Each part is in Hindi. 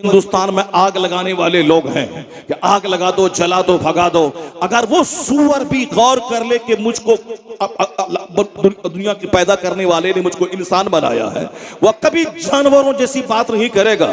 हिंदुस्तान में आग लगाने वाले लोग हैं कि आग लगा दो, जला दो, भगा दो। अगर वो सूअर भी गौर कर ले कि मुझको दुनिया की पैदा करने वाले ने मुझको इंसान बनाया है, वह कभी जानवरों जैसी बात नहीं करेगा,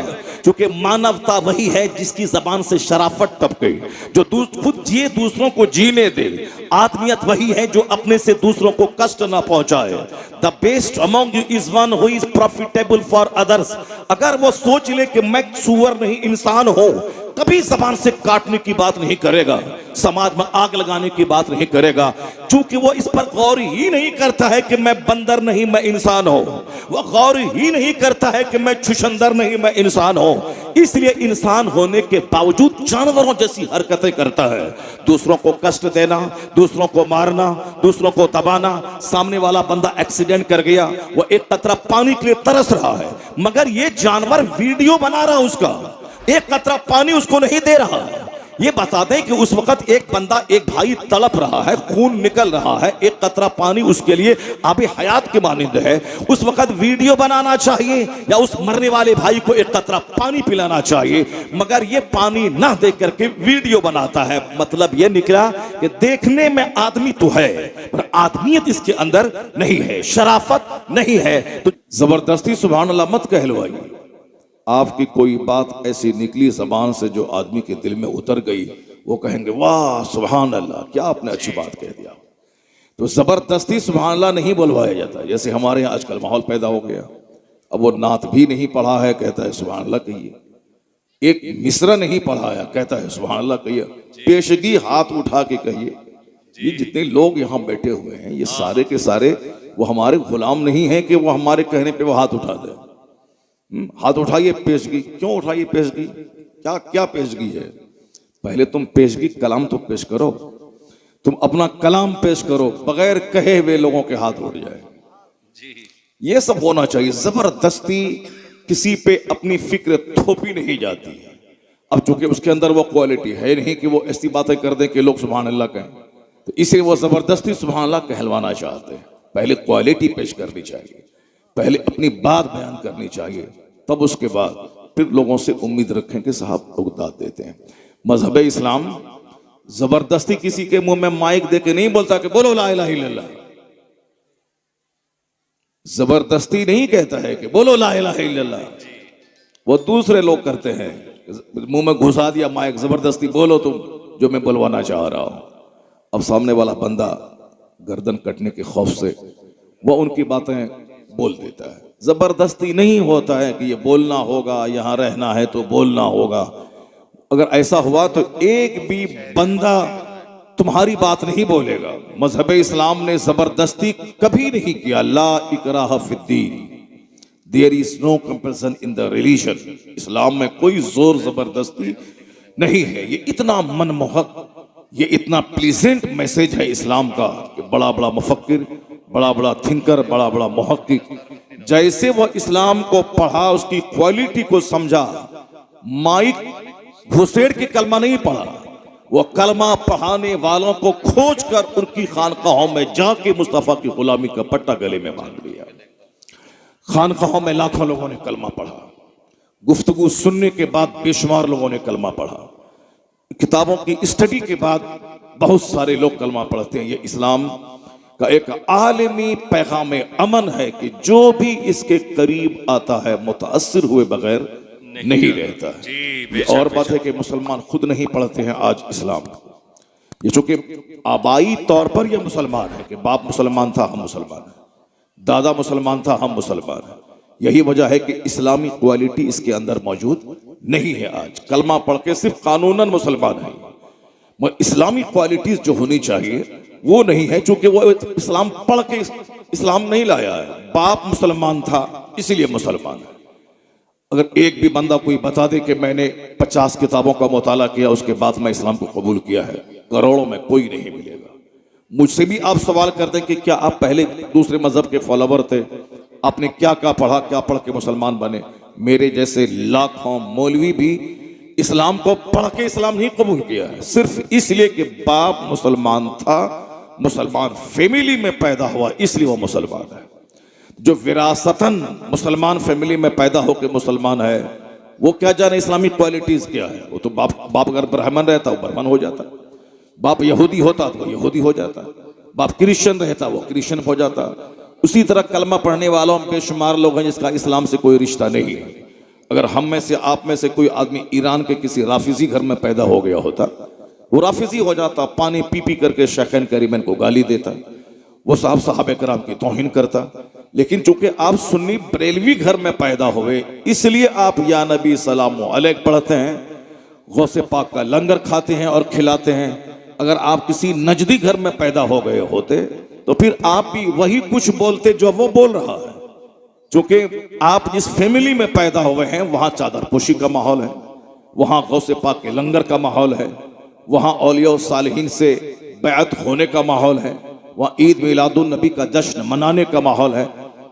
क्योंकि मानवता वही है जिसकी जबान से शराफत टपके, जो खुद जिए दूसरों को जीने दे। आदमियत वही है जो अपने से दूसरों को कष्ट ना पहुंचाए। The best among you is one who is profitable for others. अगर वो सोच ले कि मैं सूअर नहीं इंसान हो, कभी जबान से काटने की बात नहीं करेगा, समाज में आग लगाने की बात नहीं करेगा, क्योंकि वो इस पर गौर ही नहीं करता है कि मैं बंदर नहीं मैं इंसान हूं। वो गौर ही नहीं करता है कि मैं छुछंदर नहीं मैं इंसान हूं। इसलिए इंसान होने के बावजूद जानवरों जैसी हरकतें करता है। दूसरों को कष्ट देना, दूसरों को मारना, दूसरों को दबाना। सामने वाला बंदा एक्सीडेंट कर गया, वो एक कतरा पानी के लिए तरस रहा है, मगर ये जानवर वीडियो बना रहा है, उसका एक कतरा पानी उसको नहीं दे रहा है। ये बता दें कि उस वक्त एक बंदा, एक भाई तड़प रहा है, खून निकल रहा है, एक कतरा पानी उसके लिए आबे हयात के मानिंद है। उस वक्त वीडियो बनाना चाहिए या उस मरने वाले भाई को एक कतरा पानी पिलाना चाहिए, मगर ये पानी ना दे करके वीडियो बनाता है। मतलब ये निकला कि देखने में आदमी तो है पर आदमियत इसके अंदर नहीं है, शराफत नहीं है। तो जबरदस्ती सुभान अल्लाह मत कहलवाइए। आपकी कोई बात ऐसी निकली जबान से जो आदमी के दिल में उतर गई, वो कहेंगे वाह सुभान अल्लाह, क्या आपने अच्छी बात कह दिया। तो जबरदस्ती सुभान अल्लाह नहीं बुलवाया जाता। जैसे हमारे यहाँ आजकल माहौल पैदा हो गया, अब वो नात भी नहीं पढ़ा है, कहता है सुभान अल्लाह कहिए। एक मिसरा नहीं पढ़ाया, कहता है सुभान अल्लाह कहिए। पेशगी हाथ उठा के कहिए। ये जितने लोग यहाँ बैठे हुए हैं, ये सारे के सारे वो हमारे गुलाम नहीं है कि वो हमारे कहने पे वो हाथ उठा दे। हाथ उठाइए पेशगी। क्यों उठाइए पेशगी? क्या क्या पेशगी है? पहले तुम पेशगी कलाम तो पेश करो, तुम अपना कलाम पेश करो, बगैर कहे हुए लोगों के हाथ उठ जाए। ये सब होना चाहिए। जबरदस्ती किसी पे अपनी फिक्र थोपी नहीं जाती है। अब चूंकि उसके अंदर वो क्वालिटी है नहीं कि वो ऐसी बातें कर दे कि लोग सुभान अल्लाह कहें, तो इसे वो जबरदस्ती सुभान अल्लाह कहलवाना चाहते हैं। पहले क्वालिटी पेश करनी चाहिए, पहले अपनी बात बयान करनी चाहिए, तब उसके बाद फिर लोगों से उम्मीद रखें कि साहब लोग दाद देते हैं। मजहब इस्लाम जबरदस्ती किसी के मुंह में माइक दे के नहीं बोलता कि बोलो ला इलाहा इल्लल्लाह। जबरदस्ती नहीं कहता है कि बोलो ला इलाहा इल्लल्लाह। वो दूसरे लोग करते हैं, मुंह में घुसा दिया माइक, जबरदस्ती बोलो तुम जो मैं बुलवाना चाह रहा हूं। अब सामने वाला बंदा गर्दन कटने के खौफ से वो उनकी बातें बोल देता है। जबरदस्ती नहीं होता है कि ये बोलना होगा, यहां रहना है तो बोलना होगा। अगर ऐसा हुआ तो एक भी बंदा तुम्हारी बात नहीं बोलेगा। मजहब इस्लाम ने जबरदस्ती कभी नहीं किया। ला इकराह फिद्दीन, there is no compulsion in the religion. इस्लाम में कोई जोर जबरदस्ती नहीं है। ये इतना मनमोहक, ये इतना प्लीजेंट मैसेज है इस्लाम का कि बड़ा बड़ा मुफक्किर, बड़ा बड़ा थिंकर, बड़ा बड़ा मुहक्किक जैसे वो इस्लाम को पढ़ा, उसकी क्वालिटी को समझा, माइक घुसेड़ के कलमा नहीं पढ़ा, वो कलमा पढ़ाने वालों को खोज कर उनकी खानकाहों में जाके मुस्तफा की गुलामी का पट्टा गले में बांध लिया। खानकाहों में लाखों लोगों ने कलमा पढ़ा, गुफ्तगू सुनने के बाद बेशुमार लोगों ने कलमा पढ़ा, किताबों की स्टडी के बाद बहुत सारे लोग कलमा पढ़ते हैं। ये इस्लाम का एक आलमी पैगाम अमन है कि जो भी इसके करीब आता है मुतासिर हुए बगैर नहीं रहता है। और बात है कि मुसलमान खुद नहीं पढ़ते हैं आज इस्लाम। ये चूंकि आबाई तौर पर यह मुसलमान है कि बाप मुसलमान था हम मुसलमान हैं, दादा मुसलमान था हम मुसलमान हैं। यही वजह है कि इस्लामी क्वालिटी इसके अंदर मौजूद नहीं है। आज कलमा पढ़ के सिर्फ कानूनन मुसलमान है, मगर इस्लामी क्वालिटीज जो होनी चाहिए वो नहीं है, क्योंकि वो इस्लाम पढ़ के इस्लाम नहीं लाया है। बाप मुसलमान था इसलिए मुसलमान है। अगर एक भी बंदा कोई बता दे कि मैंने 50 किताबों का मुताला किया उसके बाद मैं इस्लाम को कबूल किया है, करोड़ों में कोई नहीं मिलेगा। मुझसे भी आप सवाल करते हैं कि क्या आप पहले दूसरे मजहब के फॉलोवर थे, आपने क्या क्या पढ़ा, क्या पढ़ के मुसलमान बने? मेरे जैसे लाखों मौलवी भी इस्लाम को पढ़ के इस्लाम नहीं कबूल किया है, सिर्फ इसलिए कि बाप मुसलमान था, मुसलमान फैमिली में पैदा हुआ इसलिए वो मुसलमान है। जो विरासतन मुसलमान फैमिली में पैदा होकर मुसलमान है वो क्या जाने इस्लामिक क्वालिटीज क्या है। वो तो बाप अगर ब्राह्मण रहता वो ब्राह्मण हो जाता, बाप यहूदी होता तो यहूदी हो जाता, बाप क्रिश्चियन रहता वो क्रिश्चियन हो जाता। उसी तरह कलमा पढ़ने वालों में बेशुमार लोग हैं जिसका इस्लाम से कोई रिश्ता नहीं है। अगर हम में से आप में से कोई आदमी ईरान के किसी राफिजी घर में पैदा हो गया होता, वो राफिजी हो जाता, पानी पी पी करके शेखैन करीमन को गाली देता, वो साहब साहब कराम की तौहीन करता। लेकिन चूंकि आप सुन्नी बरेलवी घर में पैदा हुए, इसलिए आप या नबी सलाम अलैक पढ़ते हैं, गौसे पाक का लंगर खाते हैं और खिलाते हैं। अगर आप किसी नजदी घर में पैदा हो गए होते तो फिर आप भी वही कुछ बोलते जो वो बोल रहा है। चूंकि आप जिस फैमिली में पैदा हुए हैं वहां चादर पोशी का माहौल है, वहां गौसे पाक के लंगर का माहौल है, वहां औलिया सालिहीन से बैत होने का माहौल है, वहाँ ईद मिलादुन नबी का जश्न मनाने का माहौल है।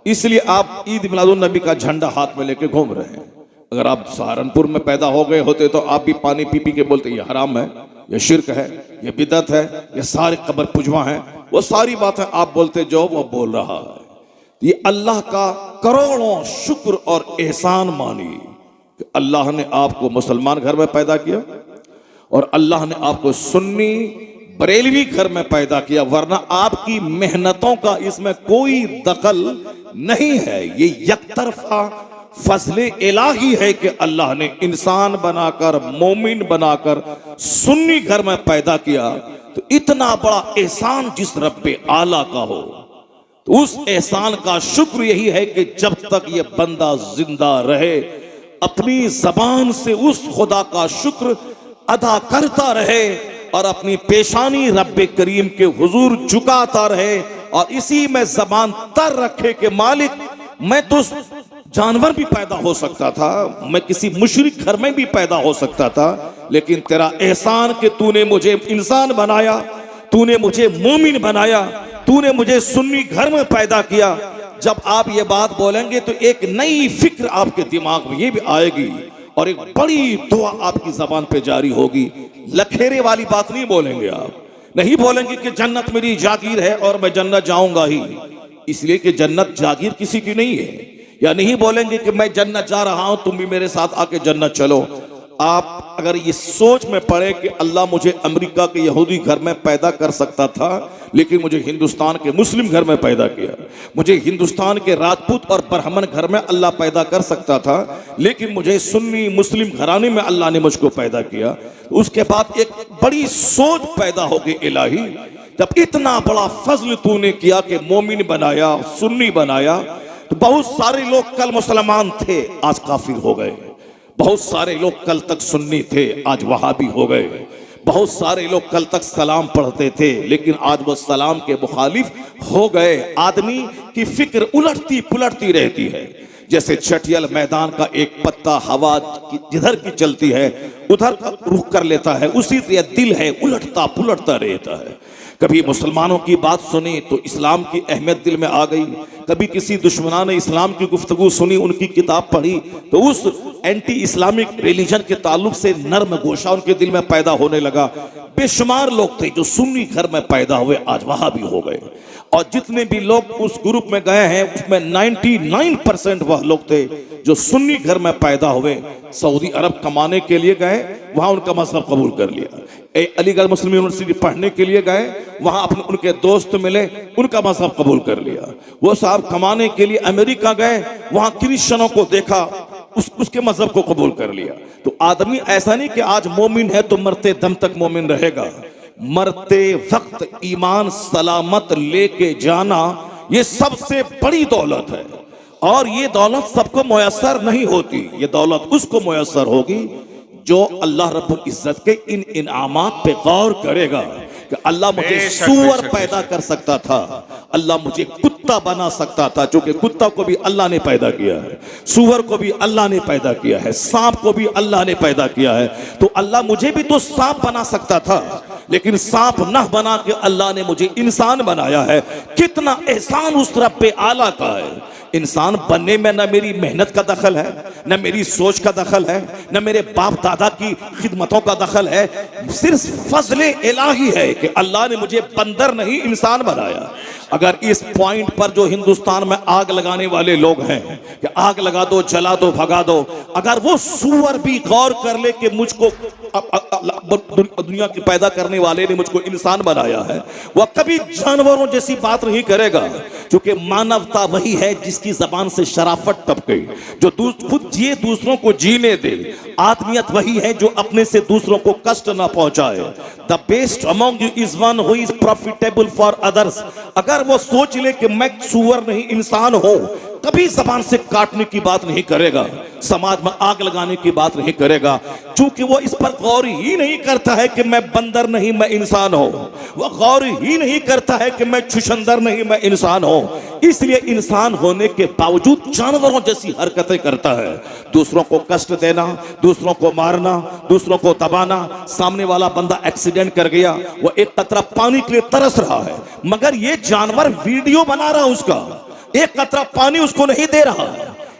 इसलिए आप ईद मिलादुन नबी का झंडा हाथ में लेके घूम रहे हैं। अगर आप सहारनपुर में पैदा हो गए होते तो आप भी पानी पी पी के बोलते ये हराम है, ये शिर्क है, ये बिदत है, ये सारे कब्र पुजवा हैं, वो सारी बातें आप बोलते जो वो बोल रहा है। ये अल्लाह का करोड़ों शुक्र और एहसान मानिए कि अल्लाह ने आपको मुसलमान घर में पैदा किया और अल्लाह ने आपको सुन्नी बरेलवी घर में पैदा किया, वरना आपकी मेहनतों का इसमें कोई दखल नहीं है। ये यकतरफा फजले इलाही है कि अल्लाह ने इंसान बनाकर मोमिन बनाकर सुन्नी घर में पैदा किया। तो इतना बड़ा एहसान जिस रब्बे आला का हो, तो उस एहसान का शुक्र यही है कि जब तक ये बंदा जिंदा रहे अपनी जबान से उस खुदा का शुक्र अदा करता रहे और अपनी पेशानी रब्बे करीम के हुजूर झुकाता रहे और इसी में जबान तर रखे कि मालिक मैं तो जानवर भी पैदा हो सकता था, मैं किसी मुशरिक घर में भी पैदा हो सकता था, लेकिन तेरा एहसान कि तूने मुझे इंसान बनाया, तूने मुझे मोमिन बनाया, तूने मुझे सुन्नी घर में पैदा किया। जब आप ये बात बोलेंगे तो एक नई फिक्र आपके दिमाग में ये भी आएगी और एक बड़ी दुआ आपकी जबान पे जारी होगी। लखेरे वाली बात नहीं बोलेंगे, आप नहीं बोलेंगे कि जन्नत मेरी जागीर है और मैं जन्नत जाऊंगा ही, इसलिए कि जन्नत जागीर किसी की नहीं है। या नहीं बोलेंगे कि मैं जन्नत जा रहा हूं, तुम भी मेरे साथ आके जन्नत चलो। आप अगर ये सोच में पड़े कि अल्लाह मुझे अमेरिका के यहूदी घर में पैदा कर सकता था, लेकिन मुझे हिंदुस्तान के मुस्लिम घर में पैदा किया, मुझे हिंदुस्तान के राजपूत और ब्राह्मण घर में अल्लाह पैदा कर सकता था, लेकिन मुझे सुन्नी मुस्लिम घराने में अल्लाह ने मुझको पैदा किया, उसके बाद एक बड़ी सोच पैदा हो गई इलाही, जब इतना बड़ा फजल तूने किया कि मोमिन बनाया, सुन्नी बनाया, तो बहुत सारे लोग कल मुसलमान थे आज काफिर हो गए, बहुत सारे लोग कल तक सुन्नी थे आज वहाबी हो गए, बहुत सारे लोग कल तक सलाम पढ़ते थे लेकिन आज वो सलाम के मुखालिफ हो गए। आदमी की फिक्र उलटती पुलटती रहती है, जैसे चटियल मैदान का एक पत्ता हवा जिधर की चलती है उधर का रुख कर लेता है, उसी तरह दिल है उलटता पुलटता रहता है। कभी मुसलमानों की बात सुनी तो इस्लाम की अहमियत दिल में आ गई, कभी किसी दुश्मनान इस्लाम की गुफ्तगू सुनी, उनकी किताब पढ़ी तो उस एंटी इस्लामिक रिलीजन के ताल्लुक से नर्म गोशा उनके दिल में पैदा होने लगा। बेशुमार लोग थे जो सुन्नी घर में पैदा हुए आज वहां भी हो गए, और जितने भी लोग उस ग्रुप में गए हैं उसमें 99% वह लोग थे जो सुन्नी घर में पैदा हुए, सऊदी अरब कमाने के लिए गए, वहां उनका मजहब कबूल कर लिया, अलीगढ़ मुस्लिम यूनिवर्सिटी पढ़ने के लिए गए, वहां अपने उनके दोस्त मिले, उनका मजहब कबूल कर लिया। वो साहब कमाने के लिए अमेरिका गए, वहां क्रिश्चियनों को देखा, उसके मजहब को कबूल कर लिया। तो आदमी ऐसा नहीं कि आज मोमिन है तो मरते दम तक मोमिन रहेगा, मरते वक्त ईमान सलामत लेके जाना ये सबसे बड़ी दौलत है, और ये दौलत सबको मुयस्सर नहीं होती, ये दौलत उसको मुयस्सर होगी जो अल्लाह रब्बुल इज्जत के इन इनामात पे गौर करेगा कि अल्लाह मुझे सूअर पैदा कर सकता था, अल्लाह मुझे कुत्ता बना सकता था, क्योंकि कुत्ता को भी अल्लाह ने पैदा किया है, सूअर को भी अल्लाह ने पैदा किया है, सांप को भी अल्लाह ने पैदा किया है, तो अल्लाह मुझे भी तो सांप बना सकता था, लेकिन सांप न बना के अल्लाह ने मुझे इंसान बनाया है। कितना एहसान उस रब्बे आला का है। इंसान बनने में न मेरी मेहनत का दखल है, न मेरी सोच का दखल है, न मेरे बाप दादा की खिदमतों का दखल है। सिर्फ फजले इलाही है कि अल्लाह ने मुझे बंदर नहीं इंसान बनाया। अगर इस पॉइंट पर जो हिंदुस्तान में आग लगाने वाले लोग हैं कि आग लगा दो, जला दो, भगा दो, अगर वो सूअर भी गौर कर ले कि मुझको दुनिया की पैदा करने वाले ने मुझको इंसान बनाया है, वह कभी जानवरों जैसी बात नहीं करेगा। क्योंकि मानवता वही है जिसकी जबान से शराफत टपके, जो खुद जिए दूसरों को जीने दे। आदमियत वही है जो अपने से दूसरों को कष्ट ना पहुंचाए। The best among you is one who is profitable for others. अगर वो सोच ले कि मैं सूअर नहीं इंसान हूं, कभी जबान से काटने की बात नहीं करेगा, समाज में आग लगाने की बात नहीं करेगा। चूंकि वो इस पर गौर ही नहीं करता है कि मैं बंदर नहीं मैं इंसान हूं, वो गौर ही नहीं करता है कि मैं छुछंदर नहीं मैं इंसान हूं। इसलिए इंसान होने के बावजूद जानवरों जैसी हरकतें करता है। दूसरों को कष्ट देना, दूसरों को मारना, दूसरों को दबाना। सामने वाला बंदा एक्सीडेंट कर गया, वो एक कतरा पानी के लिए तरस रहा है, मगर ये जानवर वीडियो बना रहा है उसका, एक कतरा पानी उसको नहीं दे रहा।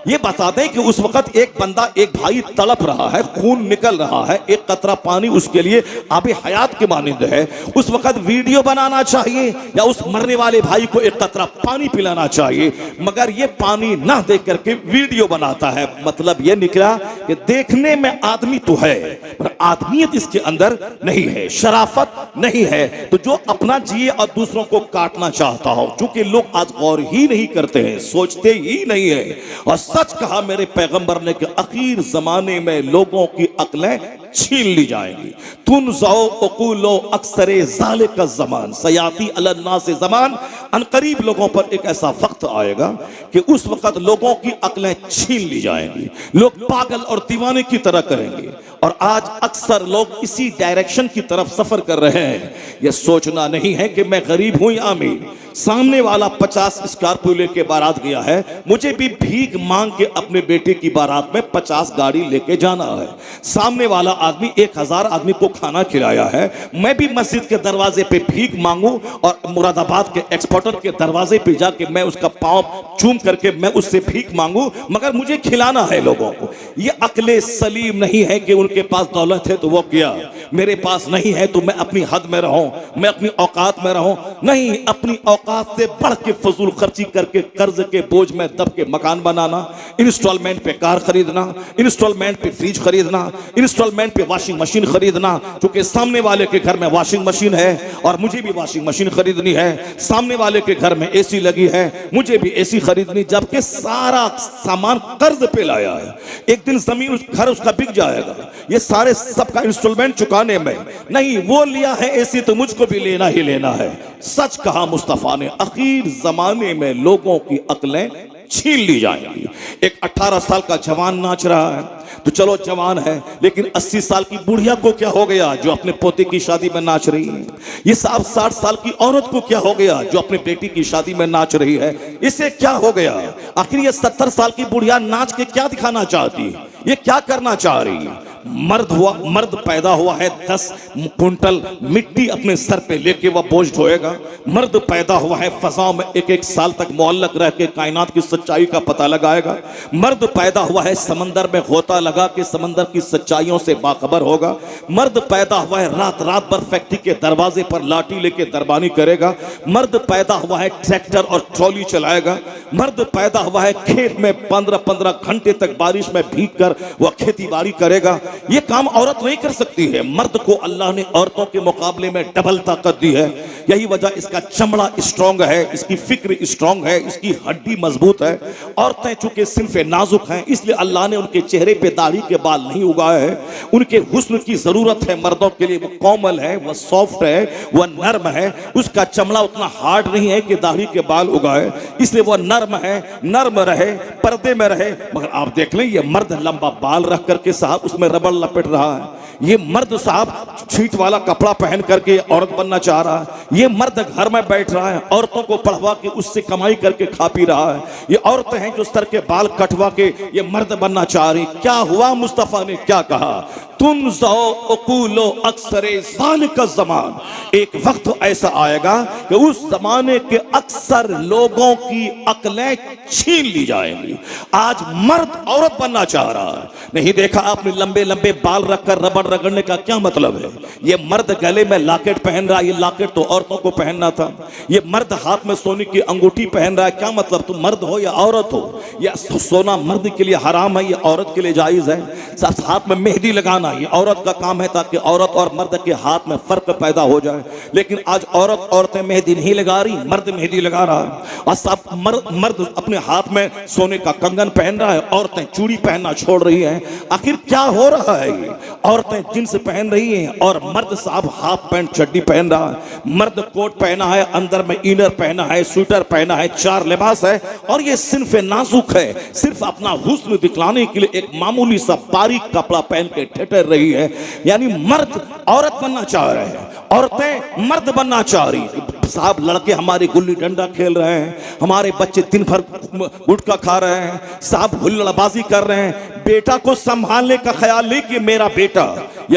ये बता दें कि उस वक्त एक बंदा, एक भाई तड़प रहा है, खून निकल रहा है, एक कतरा पानी उसके लिए आबे हयात के मानिंद है। उस वक्त वीडियो बनाना चाहिए या उस मरने वाले भाई को एक कतरा पानी पिलाना चाहिए, मगर ये पानी ना देख करके वीडियो बनाता है। मतलब ये निकला कि देखने में आदमी तो है पर आदमियत इसके अंदर नहीं है, शराफत नहीं है। तो जो अपना जिए और दूसरों को काटना चाहता हो, चूंकि लोग आज गौर ही नहीं करते हैं, सोचते ही नहीं है। और सच कहा मेरे पैगंबर ने कि आखिर जमाने में लोगों की अक्लें छीन ली जाएंगी। तुन जाओ अकूलो अक्सरे जाले का जमान सयाती अलन्ना से जमान। अनकरीब लोगों पर एक ऐसा वक्त आएगा कि उस वक्त लोगों की अक्लें छीन ली जाएंगी, लोग पागल और दीवाने की तरह करेंगे। और आज अक्सर लोग इसी डायरेक्शन की तरफ सफर कर रहे हैं। यह सोचना नहीं है कि मैं गरीब हूं या अमीर। सामने वाला 50 स्कॉर्पियो लेके बारात गया है, मुझे भी भीख मांग के अपने बेटे की बारात में 50 गाड़ी लेके जाना है। सामने वाला आदमी 1000 आदमी को खाना खिलाया है, मैं भी मस्जिद के दरवाजे पे भीख मांगू और मुरादाबाद के एक्सपोर्टर के दरवाजे पे जाके मैं उसका पांव चूम करके मैं उससे भीख मांगू, मगर मुझे खिलाना है लोगों को। ये अक्ले सलीम नहीं है कि उनके पास दौलत है तो वो किया, मेरे पास नहीं है तो मैं अपनी हद में रहूं, मैं अपनी औकात में रहूं। नहीं, अपनी औकात से बढ़ के फजूल खर्ची करके कर्ज के बोझ में दब के मकान बनाना, इंस्टॉलमेंट पे कार खरीदना, इंस्टॉलमेंट पे फ्रिज खरीदना, इंस्टॉलमेंट पे वॉशिंग मशीन खरीदना। क्योंकि सामने वाले के घर में वॉशिंग मशीन है और मुझे भी वॉशिंग मशीन खरीदनी है, सामने वाले के घर में एसी लगी है, मुझे भी एसी खरीदनी, जबकि सारा सामान कर्ज पे लाया है। एक दिन जमीन घर उसका बिक जाएगा, ये सारे सबका इंस्टॉलमेंट चुकाने में। नहीं, वो लिया है एसी तो मुझको भी लेना ही लेना है। सच कहा मुस्तफा ने, आखिर जमाने में लोगों की अक्लें छीन ली जाएंगी। एक 18 साल का जवान नाच रहा है तो चलो जवान है, लेकिन 80 साल की बुढ़िया को क्या हो गया जो अपने पोते की शादी में नाच रही है? ये 60 साल की औरत को क्या हो गया जो अपने बेटी की शादी में नाच रही है? इसे क्या हो गया? आखिर ये 70 साल की बुढ़िया नाच के क्या दिखाना चाहती है? ये क्या करना चाह रही है? मर्द पैदा हुआ है 10 कुंटल मिट्टी अपने सर पे लेके वह बोझ ढोएगा। मर्द पैदा हुआ है फजाओं में एक साल तक मुअल्लक रह के कायनात की सच्चाई का पता लगाएगा। मर्द पैदा हुआ है समंदर में गोता लगा के समंदर की सच्चाइयों से बाखबर होगा। मर्द पैदा हुआ है रात भर फैक्ट्री के दरवाजे पर लाठी लेके दरबानी करेगा। मर्द पैदा हुआ है ट्रैक्टर और ट्रॉली चलाएगा। मर्द पैदा हुआ है खेत में 15 घंटे तक बारिश में भीग कर वह खेती बाड़ी करेगा। ये काम औरत नहीं कर सकती है। मर्द को अल्लाह ने औरतों के मुकाबले में डबल ताकत दी है। यही वजह, इसका चमड़ा स्ट्रांग है, इसकी फिक्र स्ट्रांग है, इसकी हड्डी मजबूत है। औरतें चूंकि सिंफे नाजुक हैं, इसलिए अल्लाह ने उनके चेहरे पे दाढ़ी के बाल नहीं उगाए हैं। उनके हुस्न की जरूरत है मर्दों के लिए, वो कोमल है, वह सॉफ्ट है, वह नर्म है। उसका चमड़ा उतना हार्ड नहीं है कि दाढ़ी के बाल उगाए, इसलिए वह नर्म है, नर्म रहे, पर्दे में रहे। मगर आप देख लें, ये मर्द लंबा बाल रख करके साहब उसमें रबड़ लपेट रहा है। ये मर्द साहब छींट वाला कपड़ा पहन करके औरत बनना चाह रहा है, ये मर्द घर में बैठ रहा है औरतों को पढ़वा के उससे कमाई करके खा पी रहा है, ये औरतें हैं जो सर के बाल कटवा के ये मर्द बनना चाह रही। क्या हुआ? मुस्तफा ने क्या कहा? तुम ज़ौक़ूलो अक्सरे ज़ालिका ज़मान, एक वक्त ऐसा आएगा कि उस जमाने के अक्सर लोगों की अक्लें छीन ली जाएंगी। आज मर्द औरत बनना चाह रहा है। नहीं देखा आपने लंबे लंबे बाल रखकर रबड़ रगड़ने का क्या मतलब है? ये मर्द गले में लॉकेट पहन रहा है, ये लॉकेट तो औरतों को पहनना था। ये मर्द हाथ में सोने की अंगूठी पहन रहा है, क्या मतलब? तुम मर्द हो या औरत हो? या सोना मर्द के लिए हराम है, ये औरत के लिए जायज है। हाथ में मेहंदी लगाना ये औरत का काम है ताकि औरत और मर्द के हाथ में फर्क पैदा हो जाए। लेकिन आज औरतें मेहंदी नहीं लगा रही, मर्द मेहंदी लगा रहा है। और सब मर्द अपने हाथ में सोने का कंगन पहन रहा है, औरतें चूड़ी पहनना छोड़ रही हैं। आखिर क्या हो रहा है? ये औरतें जींस पहन रही हैं और मर्द साहब हाफ पैंट चड्डी पहन रहा है। मर्द कोट पहना है, अंदर में इनर पहना है, स्वेटर पहना है, 4 लिबास है और ये सिर्फ नाजुक है, सिर्फ अपना हुस्न दिखलाने के लिए एक मामूली सा बारीक कपड़ा पहन के ठहर रही है। यानी मर्द औरत बनना चाह रहे हैं, औरतें मर्द बनना चाह रही। साहब लड़के हमारे गुल्ली डंडा खेल रहे हैं, हमारे बच्चे दिन भर गुटखा खा रहे हैं, साहब हुल्लड़बाजी कर रहे हैं। बेटा को संभालने का ख्याल नहीं कि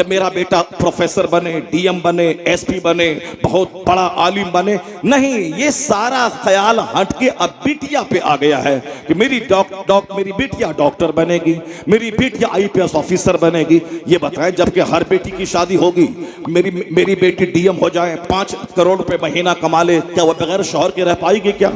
मेरा बेटा प्रोफेसर बने, डीएम बने, एसपी बने, बहुत बड़ा आलिम बने। नहीं, ये सारा ख्याल हटके अब बिटिया पे आ गया है कि मेरी बेटिया डॉक्टर बनेगी, मेरी बेटिया आईपीएस ऑफिसर बनेगी। ये बताएं, जबकि हर बेटी की शादी होगी, मेरी बेटी डीएम हो जाए, 5 करोड़ रुपए महीना कमा ले, क्या वो बगैर शौहर के रह पाएगी क्या?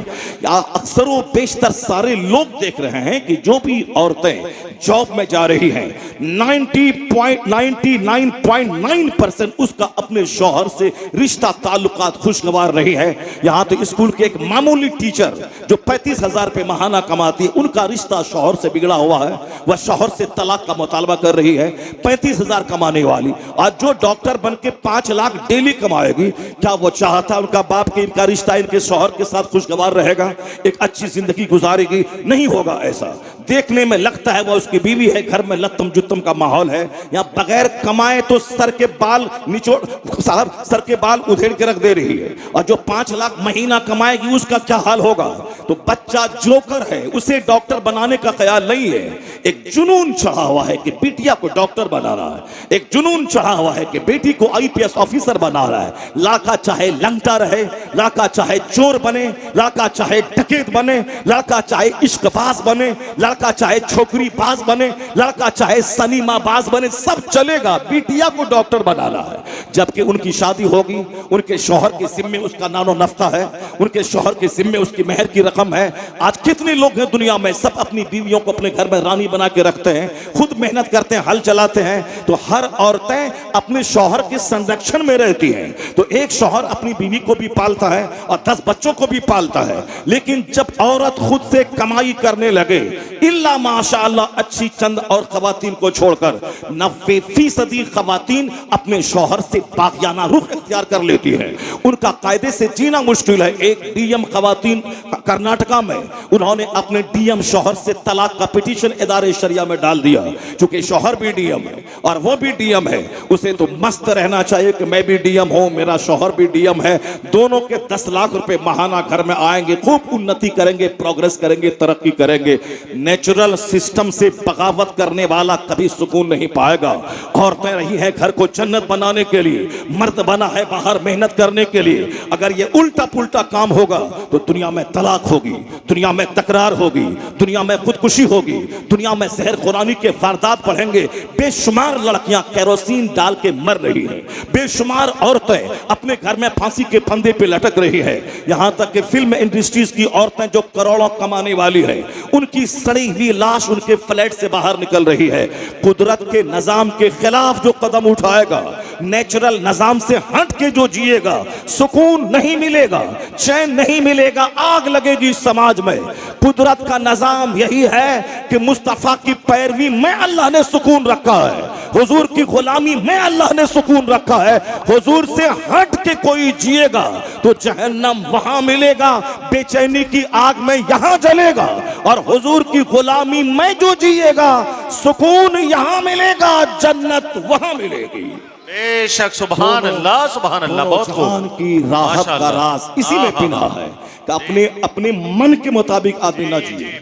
अक्सर वो बेशतर सारे लोग देख रहे हैं कि जो भी औरतें जॉब में जा रही हैं, 99.9% उसका अपने शौहर से रिश्ता ताल्लुकात खुशगवार रही है। यहां तो स्कूल के एक मामूली टीचर जो 35,000 रुपए माहाना कमाती है, उनका रिश्ता शौहर से बिगड़ा हुआ है। वह शौहर से तलाक का मुतालबा कर रही है। 35,000 कमाने वाली आज जो डॉक्टर बन के 5 लाख डेली कमाएगी, क्या वो चाहता उनका बाप के इनका रिश्ता इनके शौहर के साथ खुशगवार रहेगा, एक अच्छी जिंदगी गुजारेगी? नहीं होगा ऐसा। देखने में लगता है वो उसकी बीवी है, घर में लत्तम जुत्तम का माहौल है। यहाँ बगैर कमाए तो सर के बाल सर के बाल उधेड़ के रख दे रही है। और जो 5 लाख महीना कमाएगी उसका क्या हाल होगा? तो बच्चा जोकर है, उसे डॉक्टर बनाने का ख्याल नहीं है। एक जुनून चढ़ा हुआ है कि बेटिया को डॉक्टर बना रहा है, एक जुनून चढ़ा हुआ है कि बेटी को आईपीएस ऑफिसर बना रहा है। लड़का चाहे लंगटा रहे, लड़का चाहे चोर बने, लड़का चाहे डकैत बने, लड़का चाहे इश्कबाज बने, लड़का चाहे छोकरी बाज बने, लड़का चाहे सनीमा बाज बने, सब चलेगा। बिटिया को डॉक्टर बनाना है। जबकि उनकी शादी होगी, उनके शौहर के जिम्मे उसका नानो नफ्ता है, उनके शौहर के जिम्मे उसकी मेहर की रकम है। आज कितने लोग हैं दुनिया में, सब अपनी बीवियों को अपने घर में रानी बना के रखते हैं, खुद मेहनत करते हैं, हल चलाते हैं। तो हर औरतें अपने शौहर के संरक्षण में रहती हैं। तो एक शौहर अपनी बीवी को भी पालता है और 10 बच्चों को भी पालता है। लेकिन जब औरत खुद से कमाई करने लगे, इल्ला माशाअल्लाह अच्छी चंद और खवातीन को छोड़कर 90% खवातीन अपने शौहर से बागियाना रुख इख्तियार कर लेती है। उनका कायदे से जीना मुश्किल है। एक डीएम खवातीन कर्नाटका में, उन्होंने अपने डीएम शौहर से तलाक का पिटीशन इदारे शरिया में डाल दिया। चूंकि शौहर भी डीएम है और वो भी डीएम है, उसे तो मस्त रहना चाहिए कि मैं भी डीएम हूं, मेरा शौहर भी डीएम है। दोनों के 10 लाख रुपए माहाना घर में आएंगे, खूब उन्नति करेंगे, प्रोग्रेस करेंगे, तरक्की करेंगे। नेचुरल सिस्टम से बगावत करने वाला कभी सुकून नहीं पाएगा। औरतें रही है घर को जन्नत बनाने के लिए, मर्द बना है बाहर मेहनत करने के लिए। अगर ये उल्टा पुल्टा काम होगा तो दुनिया में तलाक होगी, दुनिया में तकरार होगी, दुनिया में खुदकुशी होगी, दुनिया में जहर खुरानी के वारदात बढ़ेंगे। बेशुमार लड़कियां केरोसिन डाल के मर रही है, बेशुमार औरतें अपने घर में फांसी के फंदे पे लटक रही है। यहां तक कि फिल्म इंडस्ट्रीज की औरतें जो करोड़ों कमाने वाली है, उनकी सड़ी हुई लाश उनके फ्लैट से बाहर निकल रही है। कुदरत के निजाम के खिलाफ जो कदम उठाएगा, नेचुरल निजाम से हट के जो जिएगा, सुकून नहीं मिलेगा, चैन नहीं मिलेगा, आग लगेगी समाज में। कुदरत का निजाम यही है कि मुस्तफा की पैरवी में अल्लाह ने सुकून रखा है, हुजूर की गुलामी में अल्लाह ने सुकून रखा है। हुजूर से हट के कोई जिएगा तो जहन्नम वहां मिलेगा, बेचैनी की आग में यहां जलेगा। और हुजूर की गुलामी में जो जिएगा सुकून यहाँ मिलेगा, जन्नत वहां मिलेगी। बेशक, सुभान अल्लाह, सुभान अल्लाह। बहुत जहान की राहत का राज इसी में पिना है कि अपने मन के मुताबिक आदमी ना जिए,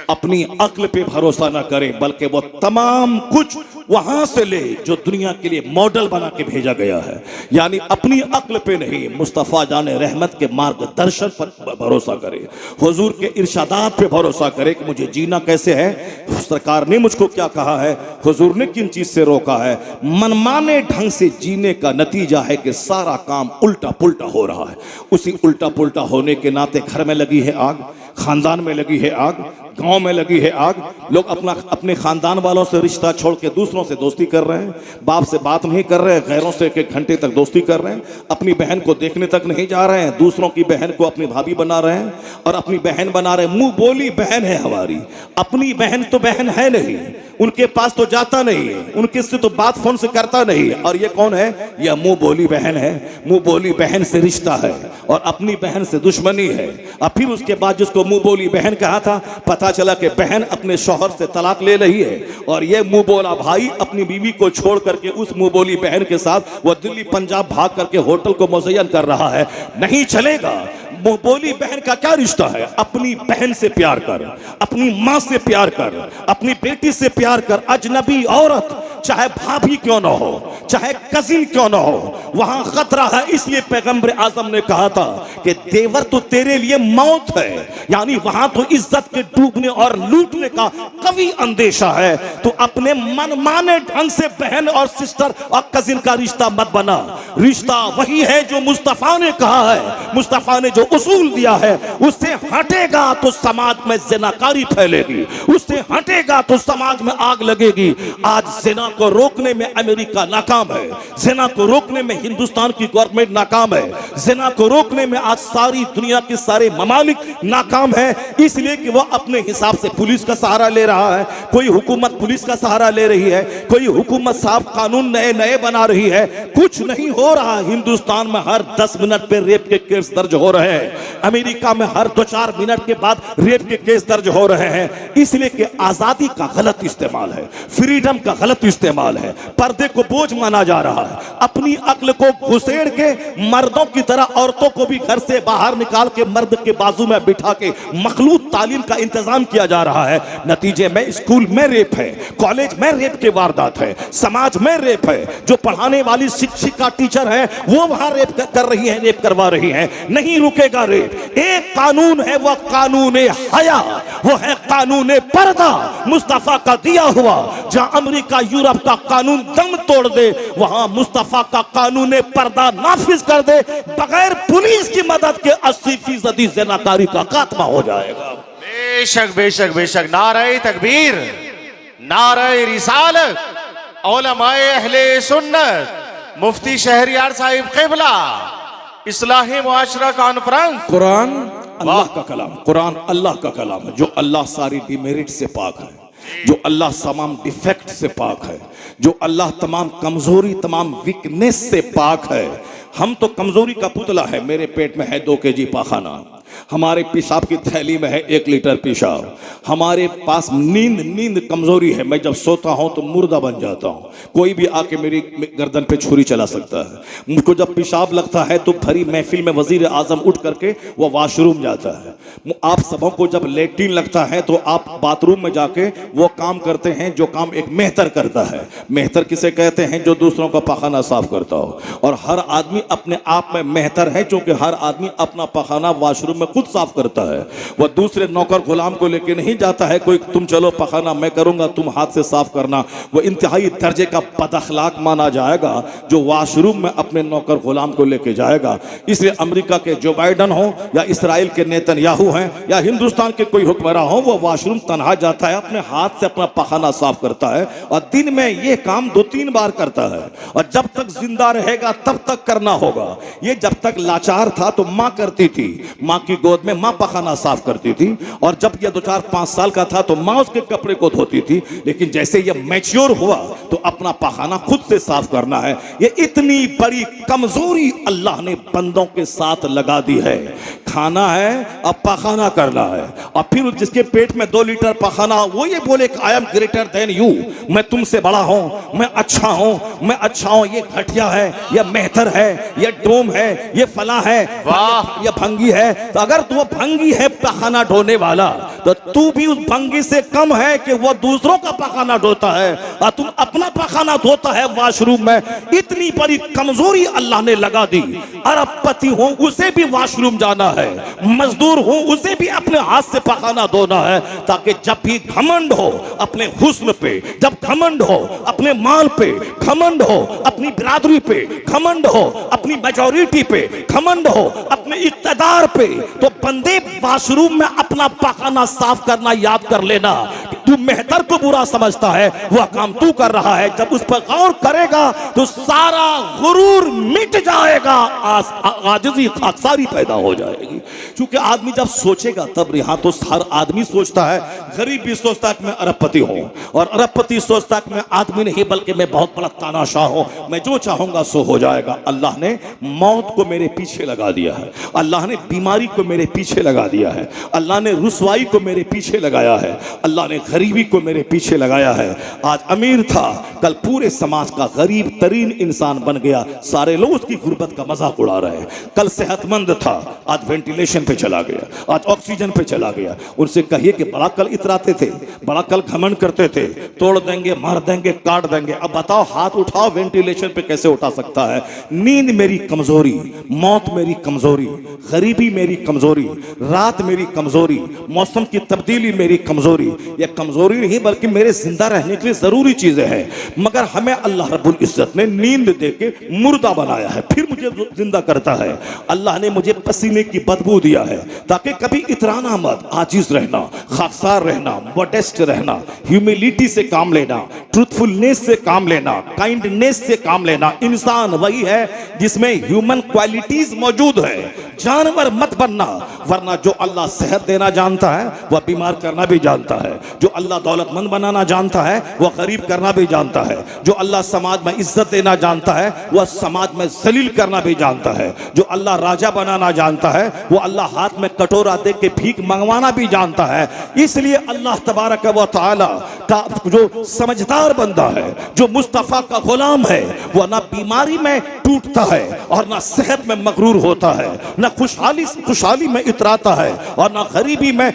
अपनी अक्ल पे भरोसा ना करे, बल्कि वो तमाम कुछ वहां से ले जो दुनिया के लिए मॉडल बना के भेजा गया है। यानी अपनी अक्ल पे नहीं, मुस्तफ़ा जाने रहमत के मार्गदर्शन पर भरोसा करे, हुजूर के इरशादात पे भरोसा करे कि मुझे जीना कैसे है, सरकार ने मुझको क्या कहा है, हुजूर ने किन चीज से रोका है। मनमाने ढंग से जीने का नतीजा है कि सारा काम उल्टा पुल्टा हो रहा है। उसी उल्टा पुल्टा होने के नाते घर में लगी है आग, खानदान में लगी है आग, गांव में लगी है आग। लोग अपने खानदान वालों से रिश्ता छोड़ के दूसरों से दोस्ती कर रहे हैं, बाप से बात नहीं कर रहे हैं, गैरों से एक घंटे तक दोस्ती कर रहे हैं, अपनी बहन को देखने तक नहीं जा रहे हैं, दूसरों की बहन को अपनी भाभी बना रहे हैं और अपनी बहन बना रहे हैं। मुंह बोली बहन है हमारी, अपनी बहन तो बहन है नहीं, उनके पास तो जाता नहीं है, उनके से तो बात फोन से करता नहीं है। और ये कौन है? यह मुंह बोली बहन है। मुंह बोली बहन से रिश्ता है और अपनी बहन से दुश्मनी है। और फिर उसके बाद जिसको मुंह बोली बहन कहा था, पता चला कि बहन अपने शौहर से तलाक ले रही है और ये मुंह बोला भाई अपनी बीवी को छोड़ करके उस मुंह बोली बहन के साथ वो दिल्ली पंजाब भाग करके होटल को मुज़य्यन कर रहा है। नहीं चलेगा। मुंह बोली बहन का क्या रिश्ता है? अपनी बहन से प्यार कर, अपनी माँ से प्यार कर, अपनी बेटी से प्यार कर। अजनबी औरत चाहे भाभी क्यों ना हो, चाहे कजिन क्यों ना हो, वहां खतरा है। इसलिए पैगंबर आजम ने कहा था कि देवर तो तेरे लिए मौत है, यानी वहां तो इज्जत के डूबने और लूटने का कभी अंदेशा है। तो अपने मनमाने ढंग से बहन और सिस्टर और कजिन का रिश्ता मत बना। रिश्ता वही है जो मुस्तफा ने कहा है, मुस्तफा ने जो उसूल दिया है, उससे हटेगा तो समाज में ज़िनाकारी फैलेगी, उससे हटेगा तो समाज में आग लगेगी। आज ज़िना को रोकने में अमेरिका नाकाम है, ज़िना को रोकने में हिंदुस्तान की गवर्नमेंट नाकाम है, ज़िना को रोकने में आज सारी दुनिया के सारे ममालिक नाकाम है। इसलिए कि वह अपने हिसाब से पुलिस का सहारा ले रहा है, कोई हुकूमत पुलिस का सहारा ले रही है, कोई हुकूमत साफ कानून नए नए बना रही है। कुछ नहीं हो रहा। हिंदुस्तान में हर 10 मिनट पे रेप के केस दर्ज हो रहे हैं, अमेरिका में हर 2-4 मिनट के बाद रेप के केस दर्ज हो रहे हैं। इसलिए कि आजादी का गलत इस्तेमाल है, फ्रीडम का गलत इस्तेमाल है, पर्दे को बोझ माना जा रहा है। अपनी अक्ल को घुसेड़ के मर्दों की तरह औरतों को भी घर से बाहर निकाल के मर्द के बाजू में बिठा के मखलूत तालीम का इंतजाम किया जा रहा है। नतीजे में स्कूल में रेप है, कॉलेज में रेप के वारदात है, समाज में रेप है। जो पढ़ाने वाली शिक्षिका टीचर है वो वहां रेप कर रही है, रेप करवा रही है। नहीं रुकेगा रेप। एक कानून है, वह कानून हया, वो है कानून पर्दा, मुस्तफा का दिया हुआ। जहां अमेरिका यूरोप का कानून दम तोड़ दे, वहां मुस्तफा का कानून पर्दा नाफिज कर दे। बगैर पुलिस की मदद के 80% ज़िनाकारी का खात्मा हो जाएगा। बेशक बेशक बेशक। नारे तकबीर, नारे रिसालत, उलमाए अहले सुन्नत, मुफ्ती शहरियार साहिब क़िबला, इस्लाही मुआशरा कॉन्फ्रेंस। कुरान अल्लाह का कलाम, कुरान अल्लाह का कलाम है, जो अल्लाह सारी डिमेरिट से पाक है, जो अल्लाह तमाम डिफेक्ट से पाक है, जो अल्लाह तमाम कमजोरी तमाम वीकनेस से पाक है। हम तो कमजोरी का पुतला है। मेरे पेट में है 2 केजी पाखाना, हमारे पेशाब की थैली में है 1 लीटर पेशाब, हमारे पास नींद कमजोरी है। मैं जब सोता हूं तो मुर्दा बन जाता हूं, कोई भी आके मेरी गर्दन पे छुरी चला सकता है। मुझको जब पेशाब लगता है तो भरी महफिल में वजीर आजम उठ करके वो वॉशरूम जाता है। आप सबों को जब लेट्रिन लगता है तो आप बाथरूम में जाके वो काम करते हैं जो काम एक मेहतर करता है। मेहतर किसे कहते हैं? जो दूसरों का पाखाना साफ करता हो। और हर आदमी अपने आप में मेहतर है, क्योंकि हर आदमी अपना पाखाना वॉशरूम में खुद साफ करता है। वह दूसरे नौकर गुलाम को लेके नहीं जाता है, कोई तुम चलो पाखाना मैं करूंगा, तुम हाथ से साफ करना। वह इंतहाई दर्जे का बदअखलाक माना जाएगा जो वॉशरूम में अपने नौकर गुलाम को लेके जाएगा। इसलिए अमेरिका के जो बाइडन हो या इसराइल के नेतन्याहू हैं या हिंदुस्तान के कोई हुक्मरान हो, वो वॉशरूम तनहा जाता है, अपने हाथ से अपना पाखाना साफ करता है और दिन में ये काम 2-3 बार करता है। और जब तक जिंदा रहेगा तब तक करना होगा। ये जब तक लाचार था तो माँ करती थी, माँ की की गोद में माँ पखाना साफ करती थी, और जब यह 2-4-5 साल का था तो माँ उसके कपड़े को धोती थी। लेकिन जैसे यह मैच्योर हुआ तो अपना पखाना खुद से साफ करना है। ये इतनी बड़ी कमजोरी अल्लाह ने बंदों के साथ लगा दी है। खाना है, अब पखाना करना है, और फिर जिसके पेट में 2 लीटर पखाना, वो ये बोले कि I am greater than you, मैं तुमसे बड़ा हूं, मैं अच्छा हूं, मैं अच्छा हूं, ये घटिया है, ये मेहतर है, ये डोम है, ये फला है, वाह, ये भंगी है। तो अगर तू भंगी है पखाना ढोने वाला, तो तू भी उस भंगी से कम है कि वो दूसरों का पखाना ढोता है और तुम अपना पखाना धोता है वॉशरूम में। इतनी बड़ी कमजोरी अल्लाह ने लगा दी। अरबपति हो उसे भी वॉशरूम जाना है, मजदूर हो उसे भी अपने हाथ से पखाना धोना है, ताकि जब भी घमंड हो अपने हुस्न पे, जब घमंड हो अपने माल पे, घमंड हो अपनी बिरादरी पे, घमंड हो अपनी मेजॉरिटी पे, घमंड हो अपने इक्तदार पे, तो बंदे वॉशरूम में अपना पखाना साफ करना याद कर लेना। तू मेहतर को बुरा समझता है, वह काम तू कर रहा है। जब उस पर गौर करेगा तो सारा गुरूर मिट जाएगा, आजिज़ी खाकसारी पैदा हो जाएगी। क्योंकि आदमी जब सोचेगा तब, यहाँ तो हर आदमी सोचता है, गरीब भी सोचता है कि मैं अरबपति हूँ, और अरबपति सोचता है कि मैं आदमी नहीं बल्कि मैं बहुत बड़ा तानाशाह हूँ, मैं जो चाहूंगा सो हो जाएगा। अल्लाह ने मौत को मेरे पीछे लगा दिया है, अल्लाह ने बीमारी को मेरे पीछे लगा दिया है, अल्लाह ने रुसवाई को मेरे पीछे लगाया है, अल्लाह ने गरीबी को मेरे पीछे लगाया है। आज अमीर था, कल पूरे समाज का गरीब तरीन इंसान बन गया, सारे लोग उसकी गुर्बत का मजाक उड़ा रहे हैं। कल सेहतमंद था, आज वेंटिलेशन पे चला गया, आज ऑक्सीजन पे चला गया। उनसे कहिए कि बड़ा कल इतराते थे, बड़ा कल घमंड करते थे, तोड़ देंगे, मार देंगे, काट देंगे, अब बताओ हाथ उठाओ वेंटिलेशन पे कैसे उठा सकता है। नींद मेरी कमजोरी, मौत मेरी कमजोरी, गरीबी मेरी कमजोरी, रात मेरी कमजोरी, मौसम की तब्दीली मेरी कमजोरी। यह कमजोरी नहीं बल्कि मेरे जिंदा रहने के लिए जरूरी चीजें हैं, मगर हमें अल्लाह रब्बुल इज्जत ने नींद देके मुर्दा बनाया है, फिर मुझे जिंदा करता है। अल्लाह ने मुझे पसीने की बदबू दिया है ताकि कभी इतराना मत, आजिज रहना, खाकसार रहना, मोडेस्ट रहना, ह्यूमिलिटी से काम लेना, ट्रूथफुलनेस से काम लेना, काइंडनेस से काम लेना। इंसान वही है जिसमें ह्यूमन क्वालिटीज मौजूद है। जानवर मत बनना, वरना जो अल्लाह सेहत देना जानता है वह बीमार करना भी जानता है, जो अल्लाह दौलतमंद बनाना जानता है वह गरीब करना भी जानता है, जो अल्लाह समाज में इज्जत देना जानता है वह समाज में जलील करना भी जानता है, जो अल्लाह राजा बनाना जानता है वो अल्लाह हाथ में कटोरा दे के भीख मंगवाना भी जानता है। इसलिए अल्लाह तबारक व तआला का जो समझदार बंदा है, जो मुस्तफ़ा का गुलाम है, वह ना बीमारी में टूटता है और ना सेहत में मगरूर होता है, ना खुशहाली में इतराता है और ना गरीबी में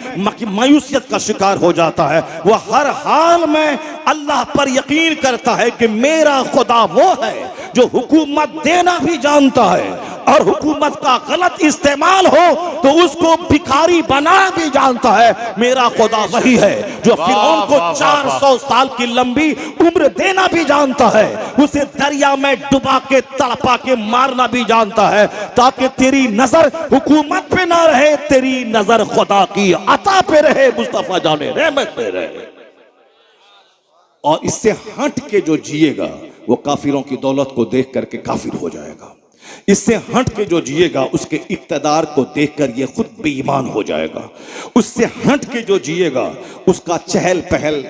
मायूसियत का शिकार हो जाता है। वह हर हाल में अल्लाह पर यकीन करता है कि मेरा खुदा वो है जो हुकूमत देना भी जानता है और हुकूमत का गलत इस्तेमाल हो तो उसको भिखारी बना भी जानता है। मेरा खुदा वही है जो फिरौन को 400 साल की लंबी उम्र देना भी जानता है, उसे दरिया में डुबा के तड़पा के मारना भी जानता है, ताकि तेरी नजर हुकूमत पे ना रहे, तेरी नजर खुदा की अता पे रहे, मुस्तफा जाने रहमत पे रहे। और इससे हट के जो जिएगा वो काफिरों की दौलत को देख करके काफिर हो जाएगा। इससे हट के जो जिएगा उसके इक्तदार को देखकर ये खुद बेईमान हो जाएगा। उससे हट के जो जिएगा उसका चहल पहल,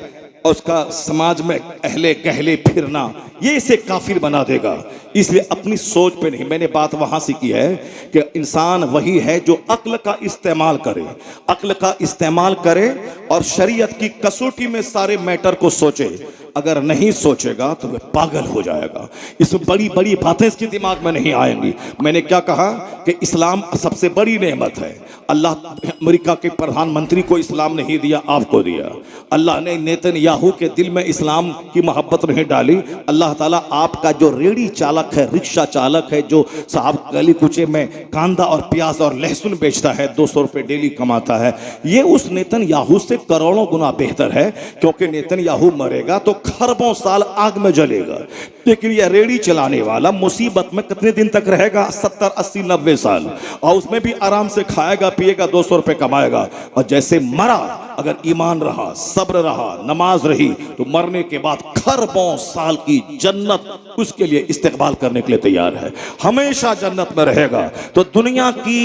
उसका समाज में अहले गहले फिरना, ये इसे काफिर बना देगा। इसलिए अपनी सोच पे नहीं, मैंने बात वहां से की है कि इंसान वही है जो अक्ल का इस्तेमाल करे, अक्ल का इस्तेमाल करे और शरीयत की कसौटी में सारे मैटर को सोचे। अगर नहीं सोचेगा तो वह पागल हो जाएगा। इसमें बड़ी बड़ी बातें इसके दिमाग में नहीं आएंगी। मैंने क्या कहा कि इस्लाम सबसे बड़ी नेमत है। अल्लाह अमेरिका के प्रधानमंत्री को इस्लाम नहीं दिया, आपको दिया। अल्लाह ने नेतन्याहू के दिल में इस्लाम की मोहब्बत नहीं डाली। अल्लाह ताला आपका जो रेड़ी चालक है, रिक्शा चालक है, जो साहब गली कुचे में कांदा और प्याज और लहसुन बेचता है, 200 रुपये डेली कमाता है, ये उस नेतन्याहू से करोड़ों गुना बेहतर है। क्योंकि नेतन्याहू मरेगा तो खरबों साल आग में जलेगा। लेकिन यह रेड़ी चलाने वाला मुसीबत में कितने दिन तक रहेगा? 70, 80, 90 साल। और उसमें भी आराम से खाएगा पिएगा, 200 रुपए कमाएगा। और जैसे मरा, अगर ईमान रहा, सब्र रहा, नमाज रही, तो मरने के बाद खरबों साल की जन्नत उसके लिए इस्तेकबाल करने के लिए तैयार है, हमेशा जन्नत में रहेगा। तो दुनिया की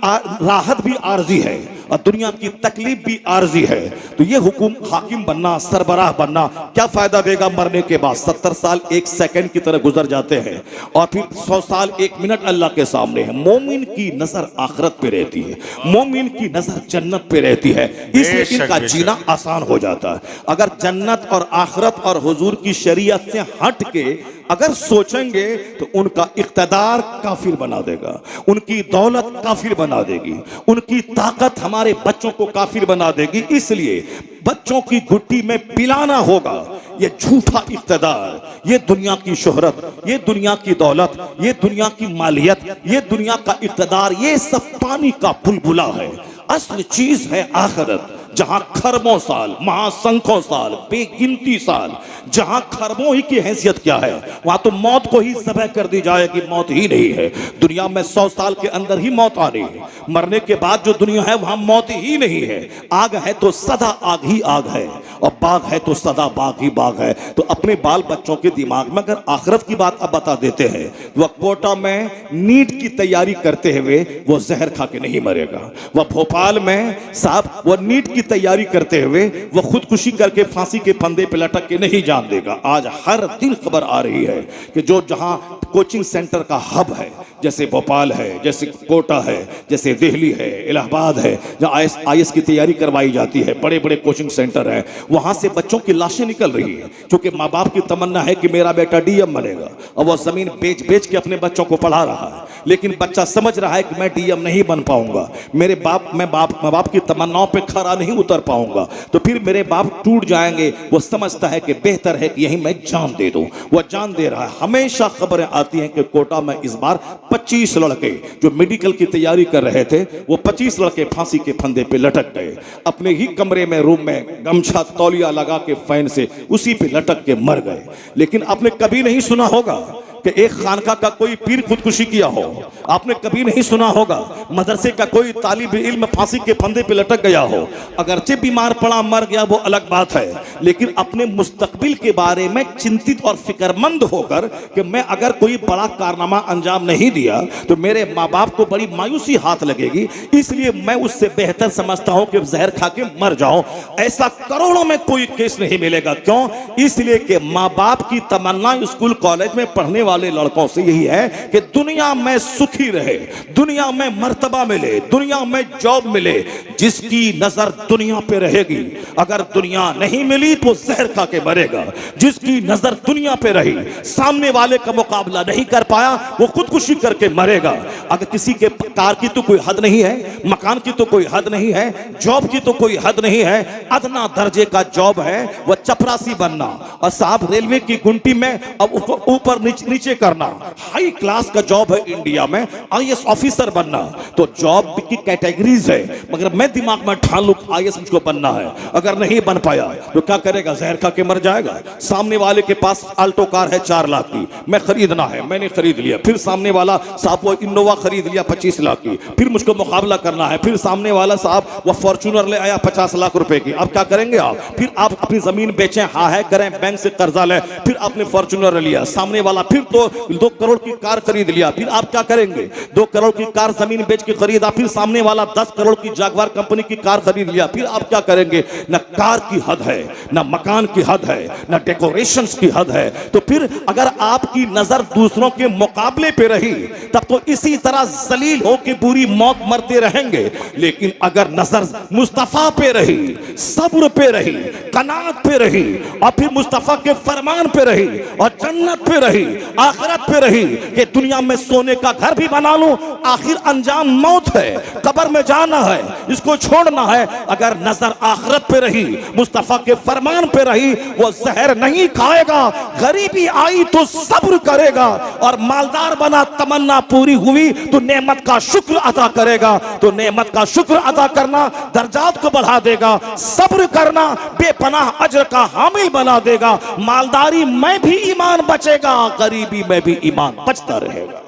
राहत भी आर्जी है और दुनिया की तकलीफ भी आर्जी है। तो ये हुकुम हाकिम बनना, सरबराह बनना क्या फायदा देगा? मरने के बाद 70 साल 1 सेकंड की तरह गुजर जाते हैं और फिर 100 साल 1 मिनट अल्लाह के सामने है। मोमिन की नजर आखिरत पे रहती है, मोमिन की नजर जन्नत पे रहती है, इसलिए इनका जीना आसान हो जाता है। अगर जन्नत और आखिरत और हुजूर की शरीयत से हट के अगर सोचेंगे तो उनका इख्तदार काफिर बना देगा, उनकी दौलत काफिर बना देगी, उनकी ताकत हमारे बच्चों को काफिर बना देगी। इसलिए बच्चों की गुट्टी में पिलाना होगा ये झूठा इख्तदार, ये दुनिया की शोहरत, ये दुनिया की दौलत, ये दुनिया की मालियत, ये दुनिया का इख्तदार, ये सब पानी का बुलबुला है। असल चीज है आखिरत, जहां खरबों साल, महासंख्यों साल, बेगिनती साल, जहां खरबों ही की हैसियत क्या है, वहां तो मौत को ही ज़बह कर दी जाएगी, मौत ही नहीं है। दुनिया में 100 साल के अंदर ही मौत आ रही है, मरने के बाद जो दुनिया है वहां मौत ही नहीं है। आग है तो सदा आग ही आग है, और बाग है तो सदा बाग ही बाग है। तो अपने बाल बच्चों के दिमाग में अगर आखिरत की बात अब बता देते हैं, वह कोटा में नीट की तैयारी करते हुए वो जहर खा के नहीं मरेगा, वह भोपाल में साहब वो नीट की तैयारी करते हुए वो खुदकुशी करके फांसी के फंदे पे लटक के नहीं जान देगा। आज हर दिन खबर आ रही है कि जो जहां कोचिंग सेंटर का हब है, जैसे भोपाल है, जैसे कोटा है, जैसे दिल्ली है, इलाहाबाद है, जहां IAS की तैयारी करवाई जाती है, बड़े बड़े कोचिंग सेंटर है, वहां से बच्चों की लाशें निकल रही है, क्योंकि माँ बाप की तमन्ना है कि मेरा बेटा DM बनेगा, और वह जमीन बेच बेच के अपने बच्चों को पढ़ा रहा है। लेकिन बच्चा समझ रहा है कि मैं DM नहीं बन पाऊंगा, मेरे माँ बाप की तमन्नाओं पे खरा नहीं उतर पाऊंगा, तो फिर मेरे बाप टूट जाएंगे। वो समझता है कि बेहतर है कि यही मैं जान दे दूं। वह जान दे रहा है। हमेशा खबरें आती हैं कि कोटा में इस बार 25 लड़के जो मेडिकल की तैयारी कर रहे थे, वो 25 लड़के फांसी के फंदे पे लटक गए, अपने ही कमरे में, रूम में गमछा तौलिया लगा के फैन से उसी पे लटक के मर गए। लेकिन आपने कभी नहीं सुना होगा कि एक खानका का कोई पीर खुदकुशी किया हो, आपने कभी नहीं सुना होगा मदरसे का कोई तालिब इल्म फांसी के फंदे पे लटक गया हो। अगरचे बीमार पड़ा मर गया वो अलग बात है, लेकिन अपने मुस्तकबिल के बारे में चिंतित और फिक्रमंद होकर कि मैं अगर कोई बड़ा कारनामा अंजाम नहीं दिया तो मेरे माँ बाप को बड़ी मायूसी हाथ लगेगी, इसलिए मैं उससे बेहतर समझता हूं कि जहर खा के मर जाऊं। ऐसा करोड़ों में कोई केस नहीं मिलेगा। क्यों? इसलिए कि माँ बाप की तमन्ना स्कूल कॉलेज में पढ़ने वाले लड़कों से यही है कि दुनिया में सुखी रहे, दुनिया में मर्तबा मिले, दुनिया में जॉब मिले। जिसकी नजर दुनिया पे रहेगी, अगर दुनिया नहीं मिली तो जहर खा के मरेगा। जिसकी नजर दुनिया पे रही, सामने वाले का मुकाबला नहीं कर पाया, वो खुदकुशी करके मरेगा। अगर किसी के कार की तो कोई हद नहीं है, मकान की तो कोई हद नहीं है, जॉब की तो कोई हद नहीं है, अदना दर्जे का जॉब है वह चपरासी बनना, और साहब रेलवे की गुंटी में अब ऊपर नीचे करना। हाई क्लास का जॉब है इंडिया में IAS ऑफिसर बनना। तो जॉब की कैटेगरीज है, मगर मैं दिमाग में ठान लूं IAS मुझको बनना है, अगर नहीं बन पाया तो क्या करेगा? जहर खा के मर जाएगा। सामने वाले के पास अल्टो कार है 4 लाख की, मैं खरीदना है, मैंने खरीद लिया, फिर सामने वाला साहब वो इनोवा खरीद लिया 25 लाख की, फिर मुझको मुकाबला करना है, फिर सामने वाला साहब वो फॉर्च्यूनर ले आया 50 लाख रुपए की। अब क्या करेंगे आप? फिर आप अपनी जमीन बेचें, हाँ है करें, बैंक से कर्जा ले, फिर आपने फॉर्च्यूनर लिया, सामने वाला फिर तो 2 करोड़ की कार खरीद लिया, फिर आप क्या करेंगे? 2 करोड़ की कार जमीन बेच के खरीदा, फिर सामने वाला 10 करोड़ की जागवार कंपनी की कार खरीद लिया, फिर आप क्या करेंगे? न कार की हद है, न मकान की हद है, न डेकोरेशंस की हद है। तो फिर अगर आपकी नजर दूसरों के मुकाबले पे रही तब तो इसी तरह जलील हो के बुरी मौत मरते रहेंगे। लेकिन अगर नजर मुस्तफा पे रही, सब्र पे रही, कनात पे रही, और फिर मुस्तफा के फरमान पे रही, और जन्नत पे रही, आखिरत पे रही कि दुनिया में सोने का घर भी बना लूं, आखिर अंजाम मौत है, कब्र में जाना है, इसको छोड़ना है। अगर नजर आखिरत पे रही, मुस्तफा के फरमान पे रही, वो जहर नहीं खाएगा, गरीबी आई तो सब्र करेगा, और मालदार बना तमन्ना पूरी हुई होगी तो नेमत का शुक्र अदा करेगा, तो नेमत का शुक्र अदा करना दर्जात को बढ़ा देगा, सब्र करना बेपनाह अजर का हामिल बना देगा। मालदारी में भी ईमान बचेगा, गरीबी में भी ईमान बचता रहेगा।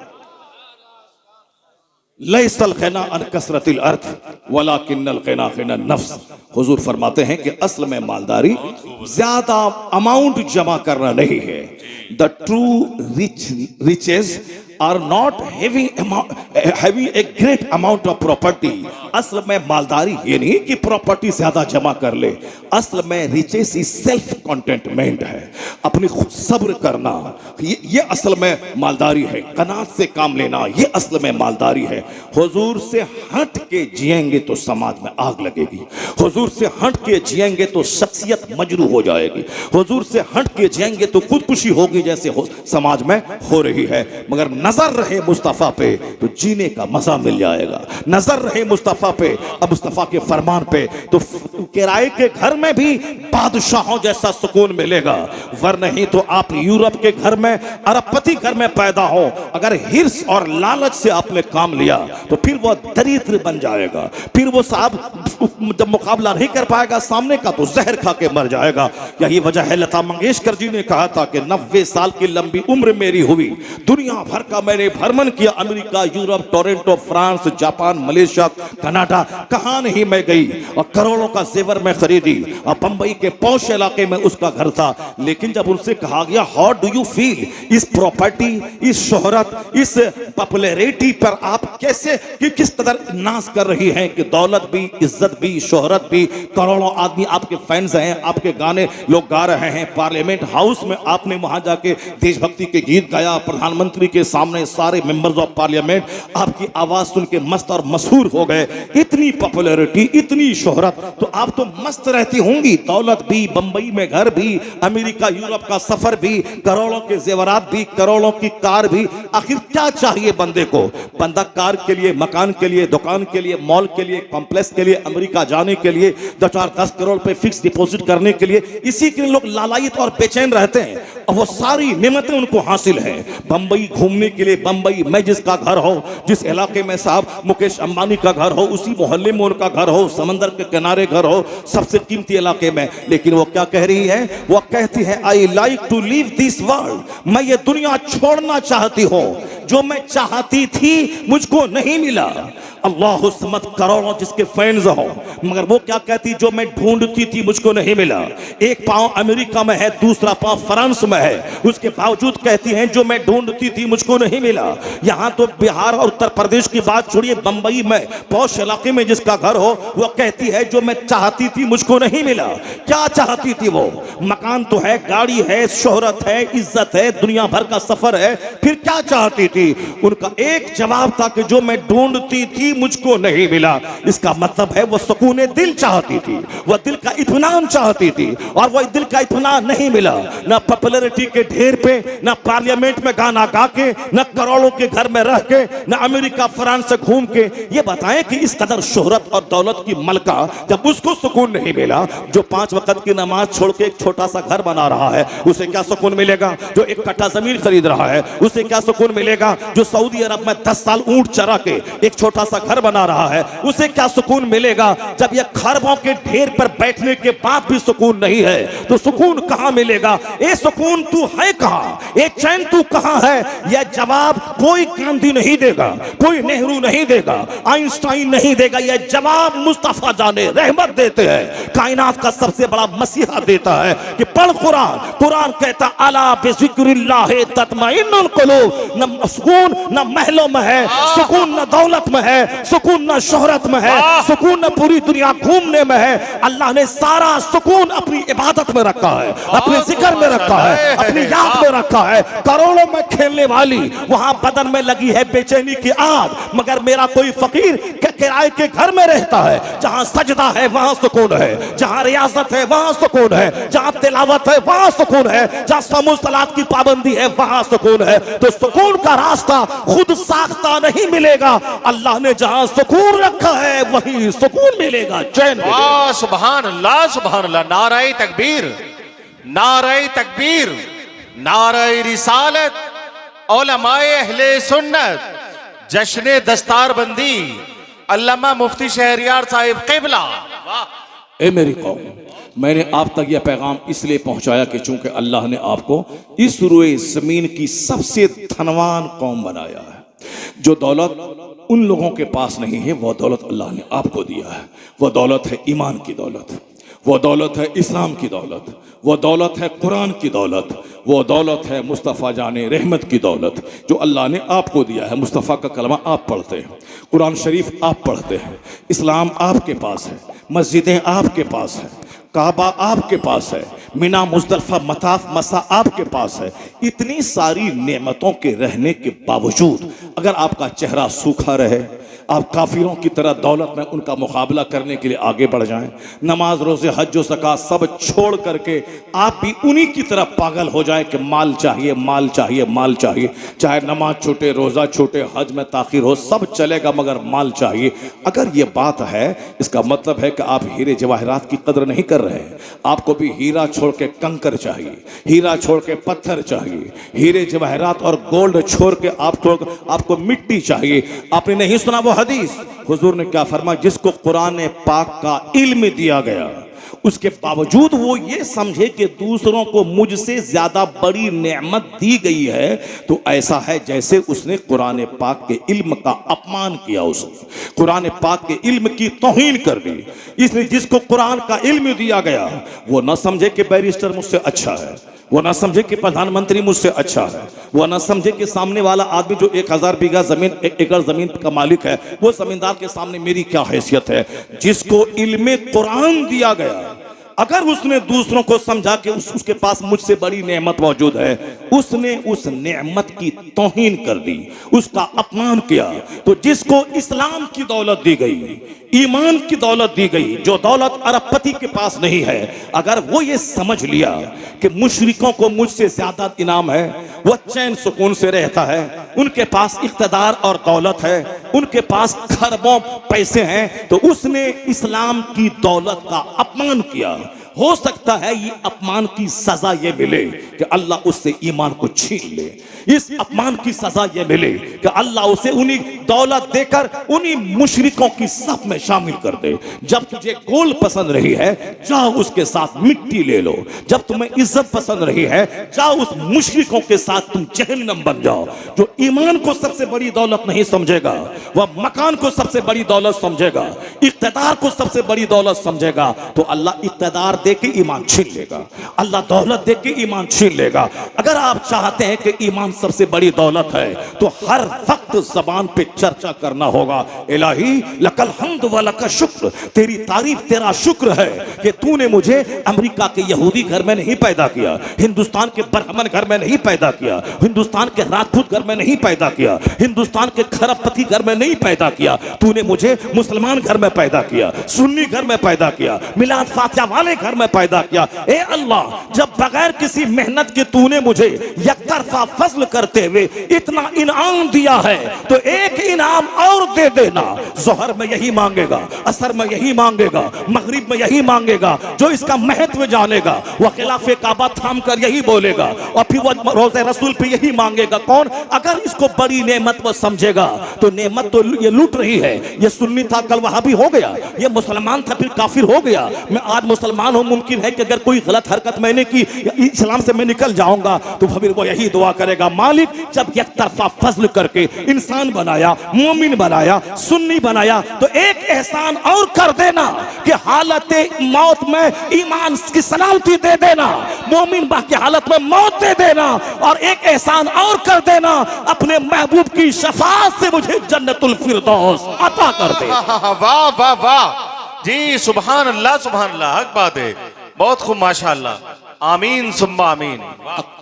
लैसल ग़िना अन कसरतिल अर्थ वलाकिन्नल ग़िना ग़िना नफ्स। हुजूर फरमाते हैं कि असल में मालदारी ज्यादा अमाउंट जमा करना नहीं है। The true riches are not having a great amount of property। असल में मालदारी ये नहीं कि प्रॉपर्टी ज्यादा जमा कर ले, असल में रिचेस इज सेल्फ कंटेंटमेंट है, अपनी खुद सब्र करना, ये असल में मालदारी है। कनात से काम लेना ये असल में मालदारी है। हुजूर से हट के जिएंगे तो समाज में आग लगेगी, हुजूर से हट के जिएंगे तो शख्सियत मजरू हो जाएगी, हुजूर से हट के जिएंगे तो खुदकुशी होगी जैसे समाज में हो रही है। मगर नजर रहे मुस्तफा पे तो जीने का मजा मिल जाएगा, नजर रहे मुस्तफा पे, अब मुस्तफा के फरमान पे तो किराए के घर में भी बादशाहों जैसा सुकून मिलेगा। वरना ही तो आप यूरोप के घर में, अरबपति घर में पैदा हो, अगर हिर्स और लालच से आपने काम लिया तो फिर वो दरिद्र बन जाएगा, फिर वो साहब जब मुकाबला नहीं कर पाएगा सामने का तो जहर खा के मर जाएगा। यही वजह है लता मंगेशकर जी ने कहा था कि 90 साल की लंबी उम्र मेरी हुई, दुनिया भर का मैंने भ्रमण किया, America, Europe, Toronto, France, Japan, Malaysia, Canada, कहां नहीं मैं गई, और करोड़ों का जेवर में खरीदी, और बंबई के पौष इलाके में उसका घर था। लेकिन जब उनसे कहा गया हाउ डू यू फील, इस प्रॉपर्टी, इस शोहरत, इस पॉपुलैरिटी पर आप कैसे कि किस कदर नाज कर रही हैं कि दौलत भी, इज्जत भी, शोहरत भी, करोड़ों आदमी आपके फैंस हैं, आपके गाने लोग गा रहे हैं, पार्लियामेंट हाउस में आपने वहां जाके देशभक्ति के गीत गाया, प्रधानमंत्री के सामने सारे मेंबर्स ऑफ पार्लियामेंट आपकी आवाज सुन के मस्त और मशहूर हो गए, इतनी पॉपुलैरिटी, इतनी शोहरत, तो आप तो मस्त रहती होंगी, दौलत भी, बंबई में घर भी, अमेरिका यूरोप का सफर भी, करोड़ों के जेवरात भी, करोड़ों की कार भी। आखिर क्या चाहिए बंदे को? बंदा कार के लिए, मकान के लिए, दुकान के लिए, मॉल के लिए, कॉम्प्लेक्स के लिए, अमेरिका जाने के लिए, 10 करोड़ पे फिक्स डिपॉजिट करने के लिए, इसी के लिए लोग लालायित और बेचैन रहते हैं, और वो सारी नेमतें उनको हासिल है। बंबई घूमने के लिए, बंबई में जिसका घर हो, जिस इलाके में साहब मुकेश अंबानी का घर हो, उसी मोहल्ले में उनका घर हो, समंदर के किनारे घर हो, सबसे कीमती इलाके में, लेकिन वो क्या कह रही है? वो कहती है I like to leave this world, मैं ये दुनिया छोड़ना चाहती हूँ, जो मैं चाहती थी मुझको नहीं मिला। अल्लाह समद, करोड़ों जिसके फैंस हो, मगर वो क्या कहती, जो मैं ढूंढती थी मुझको नहीं मिला। एक पांव अमेरिका में है, दूसरा पांव फ्रांस में है, उसके बावजूद कहती हैं जो मैं ढूंढती थी मुझको नहीं मिला। यहां तो बिहार और उत्तर प्रदेश की बात छोड़िए, बंबई में पौष इलाके में जिसका घर हो, वो कहती है जो मैं चाहती थी मुझको नहीं मिला। क्या चाहती थी वो? मकान तो है, गाड़ी है, शोहरत है, इज्जत है, दुनिया भर का सफर है, फिर क्या चाहती थी? उनका एक जवाब था कि जो मैं ढूंढती थी मुझको नहीं मिला। इसका मतलब है वो सुकून दिल चाहती थी, वह दिल का इत्मीनान चाहती थी, और वह दिल का इत्मीनान नहीं मिला। ना पॉपुलैरिटी के ढेर पे, ना पार्लियामेंट में गाना गा के, ना करोड़ों के घर में रह के, ना अमेरिका फ्रांस से घूम के। ये बताएं कि इस कदर शोहरत और दौलत की मलका जब उसको सुकून नहीं मिला, जो 5 वक्त की नमाज छोड़ के एक छोटा सा घर बना रहा है, उसे क्या सुकून मिलेगा? जो 1 कट्ठा जमीन खरीद रहा है, उसे क्या सुकून मिलेगा? जो सऊदी अरब में 10 साल ऊंट चरा के एक छोटा सा घर बना रहा है, उसे क्या सुकून मिलेगा? जब ये खरबों के ढेर पर बैठने के बाद भी सुकून नहीं है, तो सुकून कहां मिलेगा? ए सुकून तू है कहां? ए चैन तू कहां है? यह जवाब कोई गांधी नहीं देगा, कोई नेहरू नहीं देगा, आइंस्टाइन नहीं देगा। यह जवाब मुस्तफा जाने रहमत देते हैं, कायनात का सबसे बड़ा मसीहा देता है कि पढ़ कुरान। कुरान कहता अला बिज़िक्रिल्लाह तत्मइन्नुल कुलूब। न सुकून न महलों में है, सुकून न दौलत में है, सुकून न शोहरत में है, सुकून न पूरी दुनिया घूमने में है। अल्लाह ने सारा सुकून अपनी इबादत में रखा है, अपने जिक्र में रखा है, अपनी याद में रखा है। करोड़ों में खेलने वाली वहां बदन में लगी है बेचैनी की आग, मगर मेरा कोई फकीर किराए के घर में रहता है, जहां सजदा है वहां सुकून है, जहां रियाजत है वहां सुकून है, जहां तिलावत है वहां सुकून है, जहां समूह सलात की पाबंदी है वहां सुकून है। तो सुकून का रास्ता खुद साख्ता नहीं मिलेगा, अल्लाह ने जहां सुकून रखा है वहीं सुकून मिलेगा, चैन मिलेगा। सुभान अल्लाह, सुभान अल्लाह। नारे तकबीर, नारे तकबीर, नारे रिसालत, उलमाए अहले सुन्नत जश्न दस्तारबंदी अल्लामा मुफ्ती शहरियार साहिब क़िबला। ए मेरी कौम, मैंने आप तक यह पैगाम इसलिए पहुंचाया कि चूंकि अल्लाह ने आपको इस रोए जमीन की सबसे धनवान कौम बनाया है। जो दौलत उन लोगों के पास नहीं है, वह दौलत अल्लाह ने आपको दिया है। वह दौलत है ईमान की दौलत, वह दौलत है इस्लाम की दौलत, वह दौलत है कुरान की दौलत, वह दौलत है मुस्तफ़ा जाने रहमत की दौलत जो अल्लाह ने आपको दिया है। मुस्तफ़ा का कलमा आप पढ़ते हैं, कुरान शरीफ आप पढ़ते हैं, इस्लाम आपके पास है, मस्जिदें आपके पास है, काबा आपके पास है, मिना मुज़दलिफ़ा मताफ मसा आपके पास है। इतनी सारी नेमतों के रहने के बावजूद अगर आपका चेहरा सूखा रहे, आप काफिरों की तरह दौलत में उनका मुकाबला करने के लिए आगे बढ़ जाएं, नमाज रोजे हज व ज़कात सब छोड़ करके आप भी उन्हीं की तरह पागल हो जाए कि माल चाहिए, माल चाहिए, माल चाहिए। चाहे नमाज छूटे, रोज़ा छूटे, हज में ताखिर हो, सब चलेगा मगर माल चाहिए। अगर ये बात है, इसका मतलब है कि आप हीरे जवाहरात की कदर नहीं कर रहे हैं। आपको भी हीरा छोड़ के कंकर चाहिए, हीरा छोड़ के पत्थर चाहिए, हीरे जवाहरात और गोल्ड छोड़ के आपको मिट्टी चाहिए। आपने नहीं सुना वो हदीस, हुजूर ने क्या फरमाया, जिसको कुरान पाक का इल्म दिया गया उसके बावजूद वो ये समझे कि दूसरों को मुझसे ज्यादा बड़ी नेमत दी गई है, तो ऐसा है जैसे उसने कुरान पाक के इल्म का अपमान किया, उसने कुरान पाक के इल्म की तौहीन कर दी। इसलिए जिसको कुरान का इल्म दिया गया वो न समझे कि बैरिस्टर मुझसे अच्छा है, वो ना समझे कि प्रधानमंत्री मुझसे अच्छा है, वो ना समझे कि सामने वाला आदमी जो 1000 बीघा जमीन, 1 एकड़ जमीन का मालिक है, वो जमींदार के सामने मेरी क्या हैसियत है। जिसको इल्मे कुरान दिया गया, अगर उसने दूसरों को समझा कि उसके पास मुझसे बड़ी नेमत मौजूद है, उसने उस नेमत की तौहीन कर दी, उसका अपमान किया। तो जिसको इस्लाम की दौलत दी गई, ईमान की दौलत दी गई, जो दौलत अरबपति के पास नहीं है, अगर वो ये समझ लिया कि मुशरिकों को मुझसे ज्यादा इनाम है, वो चैन सुकून से रहता है, उनके पास इख्तिदार और दौलत है, उनके पास खरबों पैसे हैं, तो उसने इस्लाम की दौलत का अपमान किया। हो सकता है ये अपमान की सजा ये मिले कि अल्लाह उससे ईमान को छीन ले, इस अपमान की सजा ये मिले कि अल्लाह उसे उन्हीं दौलत देकर उन्हीं मुशरिकों की सफ में शामिल कर दे। जब तुझे गोल्ड पसंद रही है, जाओ उसके साथ मिट्टी ले लो। जब तुम्हें इज्जत पसंद रही है, जाओ उस मुशरिकों के साथ तुम जहन्नम बन जाओ। जो ईमान को सबसे बड़ी दौलत नहीं समझेगा, वह मकान को सबसे बड़ी दौलत समझेगा, इख्तिदार को सबसे बड़ी दौलत समझेगा, तो अल्लाह इख्तिदार दे के ईमान छीन लेगा, अल्लाह दौलत दे के ईमान छीन लेगा। अगर आप चाहते हैं कि ईमान सबसे बड़ी दौलत है, तो हर वक्त जबान पे चर्चा करना होगा, इलाही लकल हम्द व लक शुक्र, तेरी तारीफ, तेरा शुक्र है कि तूने मुझे अमेरिका के यहूदी घर में नहीं पैदा किया, हिंदुस्तान के ब्राह्मण घर में नहीं पैदा किया, हिंदुस्तान के राजपूत घर में नहीं पैदा किया, हिंदुस्तान के खरबपति घर में नहीं पैदा किया। तूने मुझे मुसलमान घर में पैदा किया, सुन्नी घर में पैदा किया, मिलाद फातिहा वाले घर में पैदा किया। ए अल्लाह, जब बगैर किसी मेहनत के तूने मुझे यकतरफा फजल करते हुए इतना इनाम दिया है, तो एक इनाम और दे देना। जोहर में यही मांगेगा, असर में यही मांगेगा, मगरिब में यही मांगेगा। जो इसका महत्व जानेगा वह खिलाफे काबा थाम कर यही बोलेगा, और फिर वह रोज़े रसूल पे यही मांगेगा। कौन? अगर इसको बड़ी नेमत वो समझेगा, तो नेमत तो ये लूट रही है। ये सुन्नी था, कल वहाबी हो गया, ये मुसलमान था, फिर काफिर हो गया। मैं आज मुसलमान हूं, मुमकिन है कि अगर कोई गलत हरकत मैंने की, इस्लाम से मैं निकल जाऊंगा, तो फिर वो यही दुआ करेगा, मालिक जब एक तरफा फजल करके इंसान बनाया, मोमिन बनाया, सुन्नी बनाया, तो एक एहसान और कर देना कि हालत मौत में ईमान की सलामती दे देना, मोमिन की हालत में मौत दे देना, और एक एहसान और कर देना, अपने महबूब की शफाअत से मुझे जन्नतुल फिरदौस अता कर दे। वाह वाह वाह जी, सुभान अल्लाह, सुभान अल्लाह, हक बात है, बहुत खूब, माशाअल्लाह, आमीन सुम्मा आमीन।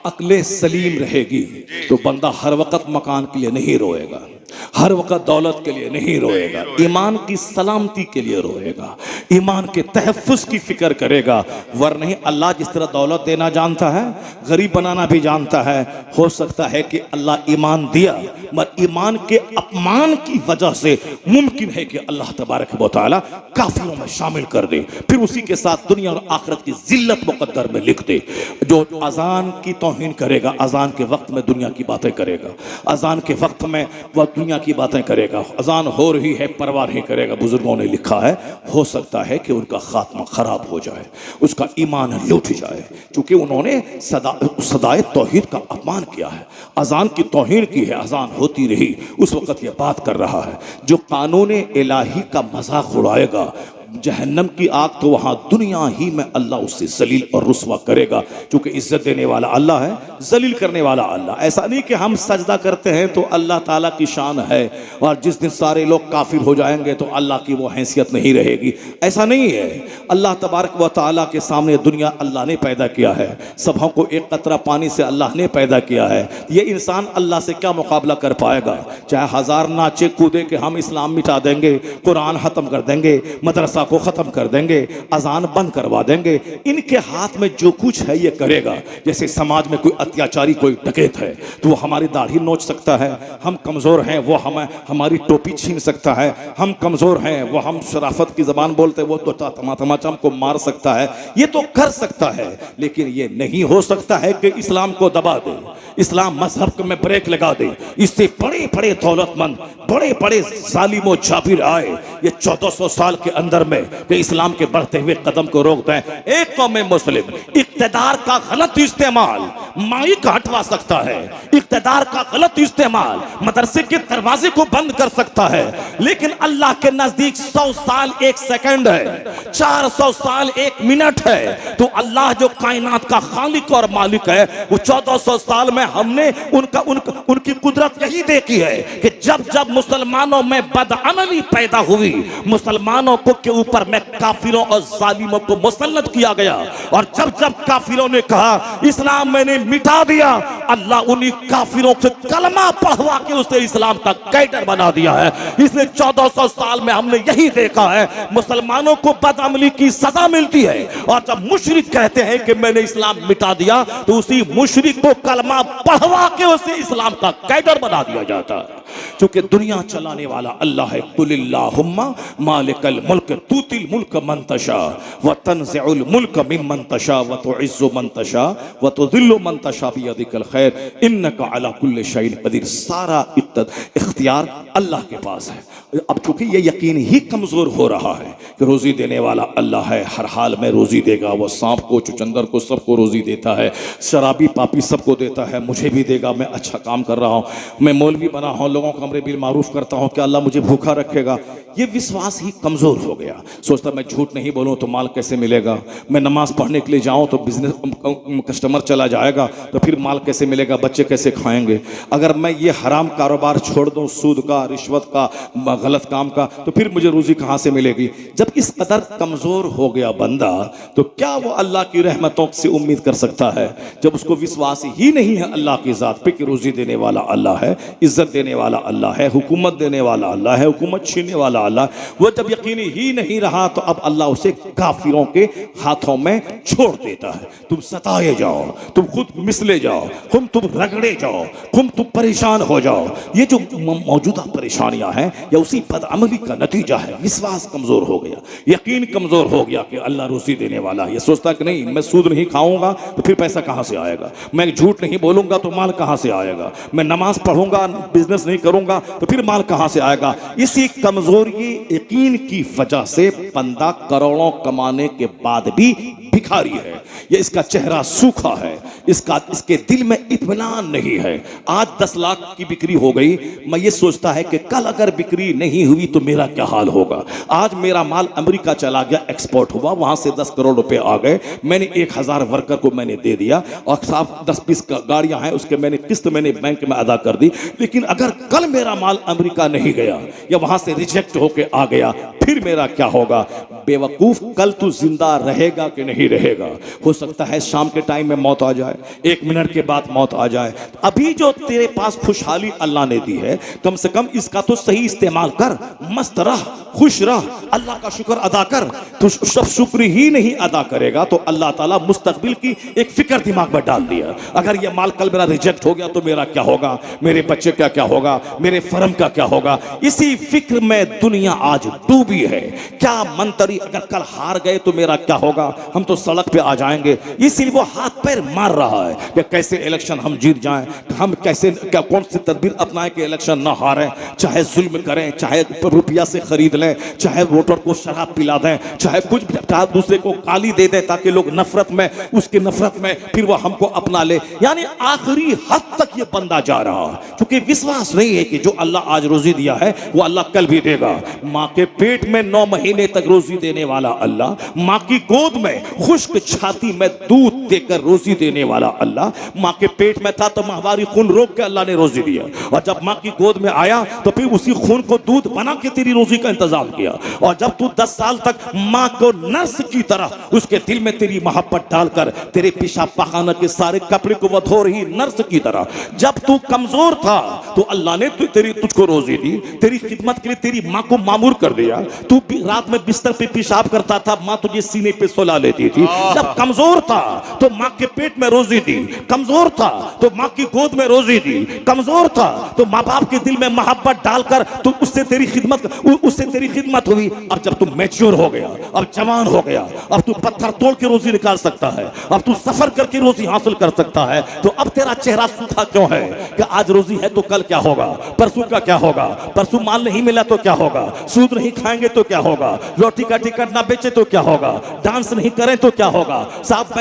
अक्ले सलीम रहेगी तो बंदा हर वक्त मकान के लिए नहीं रोएगा, हर वक्त दौलत के लिए नहीं रोएगा, ईमान की सलामती के लिए रोएगा, ईमान के तहफ़्फ़ुज़ की फिक्र करेगा। वरना अल्लाह जिस तरह दौलत देना जानता है, गरीब बनाना भी जानता है। हो सकता है कि अल्लाह ईमान दिया मगर ईमान के अपमान की वजह से मुमकिन है कि अल्लाह तबारक व तआला काफिरों में शामिल कर दे, फिर उसी के साथ दुनिया और आखिरत की जिल्लत मुकद्दर में लिख दे। जो अजान की तौहीन करेगा, अजान के वक्त में दुनिया की बातें करेगा, अजान के वक्त में वह दुनिया की बातें करेगा, अजान हो रही है परवाह नहीं करेगा, बुजुर्गों ने लिखा है हो सकता है कि उनका खात्मा खराब हो जाए, उसका ईमान लूट जाए, क्योंकि उन्होंने सदाए तौहीद का अपमान किया है, अजान की तौहीन की है। अजान होती रही उस वक्त यह बात कर रहा है, जो कानून इलाही का मजाक उड़ाएगा जहन्नम की आग तो वहां दुनिया ही में अल्लाह उससे जलील और रुस्वा करेगा, क्योंकि इज्जत देने वाला अल्लाह है, जलील करने वाला अल्लाह। ऐसा नहीं कि हम सजदा करते हैं तो अल्लाह ताला की शान है और जिस दिन सारे लोग काफिर हो जाएंगे तो अल्लाह की वो हैसियत नहीं रहेगी, ऐसा नहीं है। अल्लाह तबारक व तआला के सामने दुनिया अल्लाह ने पैदा किया है, सबों को एक कतरा पानी से अल्लाह ने पैदा किया है। ये इंसान अल्लाह से क्या मुकाबला कर पाएगा? चाहे हजार नाचे कूदे कि हम इस्लाम मिटा देंगे, कुरान खत्म कर देंगे, मदरसा को खत्म कर देंगे, अजान बंद करवा देंगे, इनके हाथ में जो कुछ है ये करेगा। जैसे समाज में कोई अत्याचारी, कोई डकैत है तो वो हमारी दाढ़ी नोच सकता है, हम कमजोर हैं वो हमारी टोपी छीन सकता है, हम कमजोर हैं वो हम शराफत की जबान बोलते वो तो तमाचा हमको मार सकता है, ये तो कर सकता है, लेकिन ये नहीं हो सकता है कि इस्लाम को दबा दे, इस्लाम मजहब में ब्रेक लगा दे। इससे बड़े बड़े दौलतमंद, बड़े बड़े जालिम और जाबिर आए ये 1400 साल के अंदर में कि इस्लाम के बढ़ते हुए कदम को रोक दें। एक कौम मुस्लिम इक्तदार का गलत इस्तेमाल माइक हटवा सकता है, इक्तदार का गलत इस्तेमाल मदरसे के दरवाजे को बंद कर सकता है, लेकिन अल्लाह के नजदीक 100 साल 1 सेकंड है, 400 साल 1 मिनट है। तो अल्लाह जो कायनात का खालिक और मालिक है, वो 1400 साल में हमने उनकी कुदरत यही देखी है कि जब जब मुसलमानों में बदअमली पैदा हुई, मुसलमानों को के ऊपर में काफिरों और जालिमों को मुसल्लत किया गया, और जब जब काफिरों ने कहा इस्लाम मैंने मिटा दिया, अल्लाह उन्हीं काफिरों से कलमा पढ़वा के उसे इस्लाम का कैडर बना दिया है। इसलिए 1400 साल में हमने यही देखा है, मुसलमानों को बदअमली की सजा मिलती है, और जब मुशरिक कहते हैं कि मैंने इस्लाम मिटा दिया तो उसी मुशरिक को कलमा पढ़वा के उसे इस्लाम का कैडर बना दिया जाता है। क्योंकि दुनिया चलाने वाला अल्लाह है। कुलिल्लाहुम्मा मालिकल मुल्क तूतिल मुल्क मन तशा व तंज़िउल मुल्क मिम्मन तशा व तुइज़्ज़ु मन तशा व तुज़िल्लु मन तशा बियदिकल खैर इन्नका अला कुल्लि शैइन कदीर। सारा इख्तियार अल्लाह के पास है। अब चूंकि ये यकीन ही कमजोर हो रहा है कि रोजी देने वाला अल्लाह है, हर हाल में रोजी देगा, वो सांप को चुचंदर को सबको रोजी देता है, शराबी पापी सबको देता है, मुझे भी देगा, मैं अच्छा काम कर रहा हूँ, मैं मौलवी बना हूँ, लोगों का अमर बिल मारूफ करता हूँ, क्या अल्लाह मुझे भूखा रखेगा? ये विश्वास ही कमजोर हो गया। सोचता मैं झूठ नहीं बोलूँ तो माल कैसे मिलेगा, मैं नमाज पढ़ने के लिए जाऊँ तो बिजनेस कस्टमर चला जाएगा तो फिर माल कैसे मिलेगा, बच्चे कैसे खाएंगे, अगर मैं ये हराम कारोबार छोड़ दूँ, सूद का, रिश्वत का, गलत काम का, तो फिर मुझे रोजी कहाँ से मिलेगी? जब इस कदर कमजोर हो गया बंदा तो क्या वो अल्लाह की रहमतों से उम्मीद कर सकता है? जब उसको विश्वास ही नहीं है अल्लाह की जात पे कि रोजी देने वाला अल्लाह है, इज्जत देने वाला अल्लाह है, हुकूमत देने वाला अल्लाह है, हुकूमत छीनने वाला अल्लाह, वो जब यकीनी ही नहीं रहा तो अब अल्लाह उसे काफिरों के हाथों में छोड़ देता है। तुम सताए जाओ, तुम खुद मिसले जाओ, तुम रगड़े जाओ, तुम परेशान हो जाओ। ये जो मौजूदा परेशानियां हैं या उसी बदअमली का नतीजा है। विश्वास कमजोर हो गया, यकीन कमजोर हो गया कि अल्लाह रोजी देने वाला है। ये सोचता कि नहीं, मैं सूद नहीं खाऊंगा तो फिर पैसा कहां से आएगा, मैं झूठ नहीं बोलूंगा तो माल कहां से आएगा, मैं नमाज पढ़ूंगा, बिजनेस नहीं करूंगा तो फिर माल कहां से आएगा। इसी कमजोरी यकीन की वजह से बंदा करोड़ों कमाने के बाद भी भिखारी है, ये इसका चेहरा सूखा है, इसके दिल में इत्मीनान नहीं है। आज 10 लाख की बिक्री हो गई, मैं ये सोचता है कि कल अगर बिक्री नहीं हुई तो मेरा क्या हाल होगा। आज मेरा माल अमेरिका चला गया, एक्सपोर्ट हुआ, वहां से 10 करोड़ रुपए आ गए, मैंने 1000 वर्कर को मैंने दे दिया, और साहब 10-20 गाड़ियां हैं उसके मैंने किस्त मैंने बैंक में अदा कर दी। लेकिन अगर कल मेरा माल अमेरिका नहीं गया या वहां से रिजेक्ट होके आ गया, फिर मेरा क्या होगा? बेवकूफ, कल तू जिंदा रहेगा कि नहीं रहेगा? हो सकता है शाम के टाइम में मौत आ जाए, 1 मिनट के बाद मौत आ जाए। अभी जो तेरे पास खुशहाली अल्लाह ने दी है, कम से कम इसका तो सही इस्तेमाल कर, मस्त रह, खुश रह, अल्लाह का शुक्र अदा कर। तो सब शुक्र ही नहीं अदा करेगा तो अल्लाह ताला मुस्तकबिल की एक फिक्र दिमाग में डाल दिया। अगर ये माल कल मेरा रिजेक्ट हो गया तो मेरा क्या होगा, मेरे बच्चे का क्या होगा, मेरे फर्म का क्या होगा। इसी फिक्र में दुनिया आज डूबी है। क्या मंतरी अगर कल हार गए तो मेरा क्या होगा, हम तो सड़क पे आ जाएंगे। इसीलिए वो हाथ पैर मार रहा है कि कैसे इलेक्शन हम जीत जाएं, हम कैसे क्या कौन सी तदबीर अपनाएं कि इलेक्शन ना हारें। चाहे जुल्म करें, चाहे रुपया से खरीद लें, चाहे वोटर को शराब पिला दें, चाहे कुछ दूसरे को गाली दे दें ताकि लोग नफरत में, उसकी नफरत में फिर वो हमको अपना ले। यानी आखिरी हद तक ये बंदा जा रहा है, क्योंकि विश्वास नहीं है कि जो अल्लाह आज रोजी दिया है वो अल्लाह कल भी देगा। माँ के पेट में 9 महीने तक रोजी देने वाला अल्लाह, माँ की गोद में खुश्क छाती में दूध देकर रोजी देने वाला अल्लाह। माँ के पेट में था तो माहवारी खून रोक के अल्लाह ने रोजी दिया, और जब माँ की गोद में आया तो फिर उसी खून को दूध बना के तेरी रोजी का इंतजाम किया। और जब तू 10 साल तक माँ को नर्स की तरह उसके दिल में तेरी मोहब्बत डालकर तेरे पेशाब पाखाना के सारे कपड़े को वो धो रही नर्स की तरह, जब तू कमजोर था तो अल्लाह ने तुझको रोजी दी, तेरी खिदमत के लिए तेरी माँ को मामूर कर दिया। तू रात में बिस्तर पे पेशाब करता था, माँ तुझे सीने पे सुला लेती थी। जब कमजोर था तो माँ के पेट में रोजी दी, कमजोर था तो माँ की गोद में रोजी दी, कमजोर था तो माँ बाप के दिल में मोहब्बत डालकर तो उससे तेरी खिदमत हुई। अब जब तू मैच्योर हो गया, अब जवान हो गया, अब तू पत्थर तोड़ के रोजी निकाल सकता है, अब तू सफर करके रोजी हासिल कर सकता है, तो अब तेरा चेहरा सूखा क्यों है कि आज रोजी है तो कल क्या होगा, परसों का क्या होगा, परसों माल नहीं मिला तो क्या होगा, सूद नहीं खाएंगे तो क्या होगा, रोटी का टिकट ना बेचे तो क्या होगा, डांस नहीं करें तो क्या होगा, साहब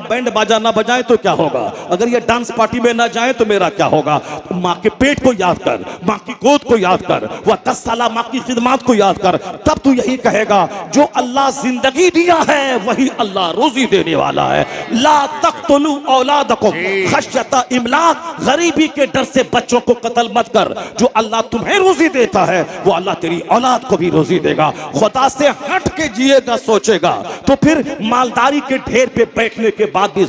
बैंड बाजा ना बजाएं तो क्या होगा, अगर ये डांस पार्टी में ना जाए तो मेरा क्या होगा। तो माँ के पेट को याद कर, माँ की गोद को याद कर, वह 10 साल माँ की खिदमत को याद कर, तब तू यही कहेगा जो अल्लाह जिंदगी दिया है वही अल्लाह रोजी देने वाला है। ला तक़तुलू औलादकुम खश्यता इमलाक, गरीबी के डर से बच्चों को कत्ल मत कर। जो अल्लाह तुम्हें रोजी देता है वो अल्लाह तेरी औलाद को भी रोजी देगा। खुदा से हट के जिएगा, सोचेगा तो फिर मालदारी के ढेर पे बैठने के बाद भी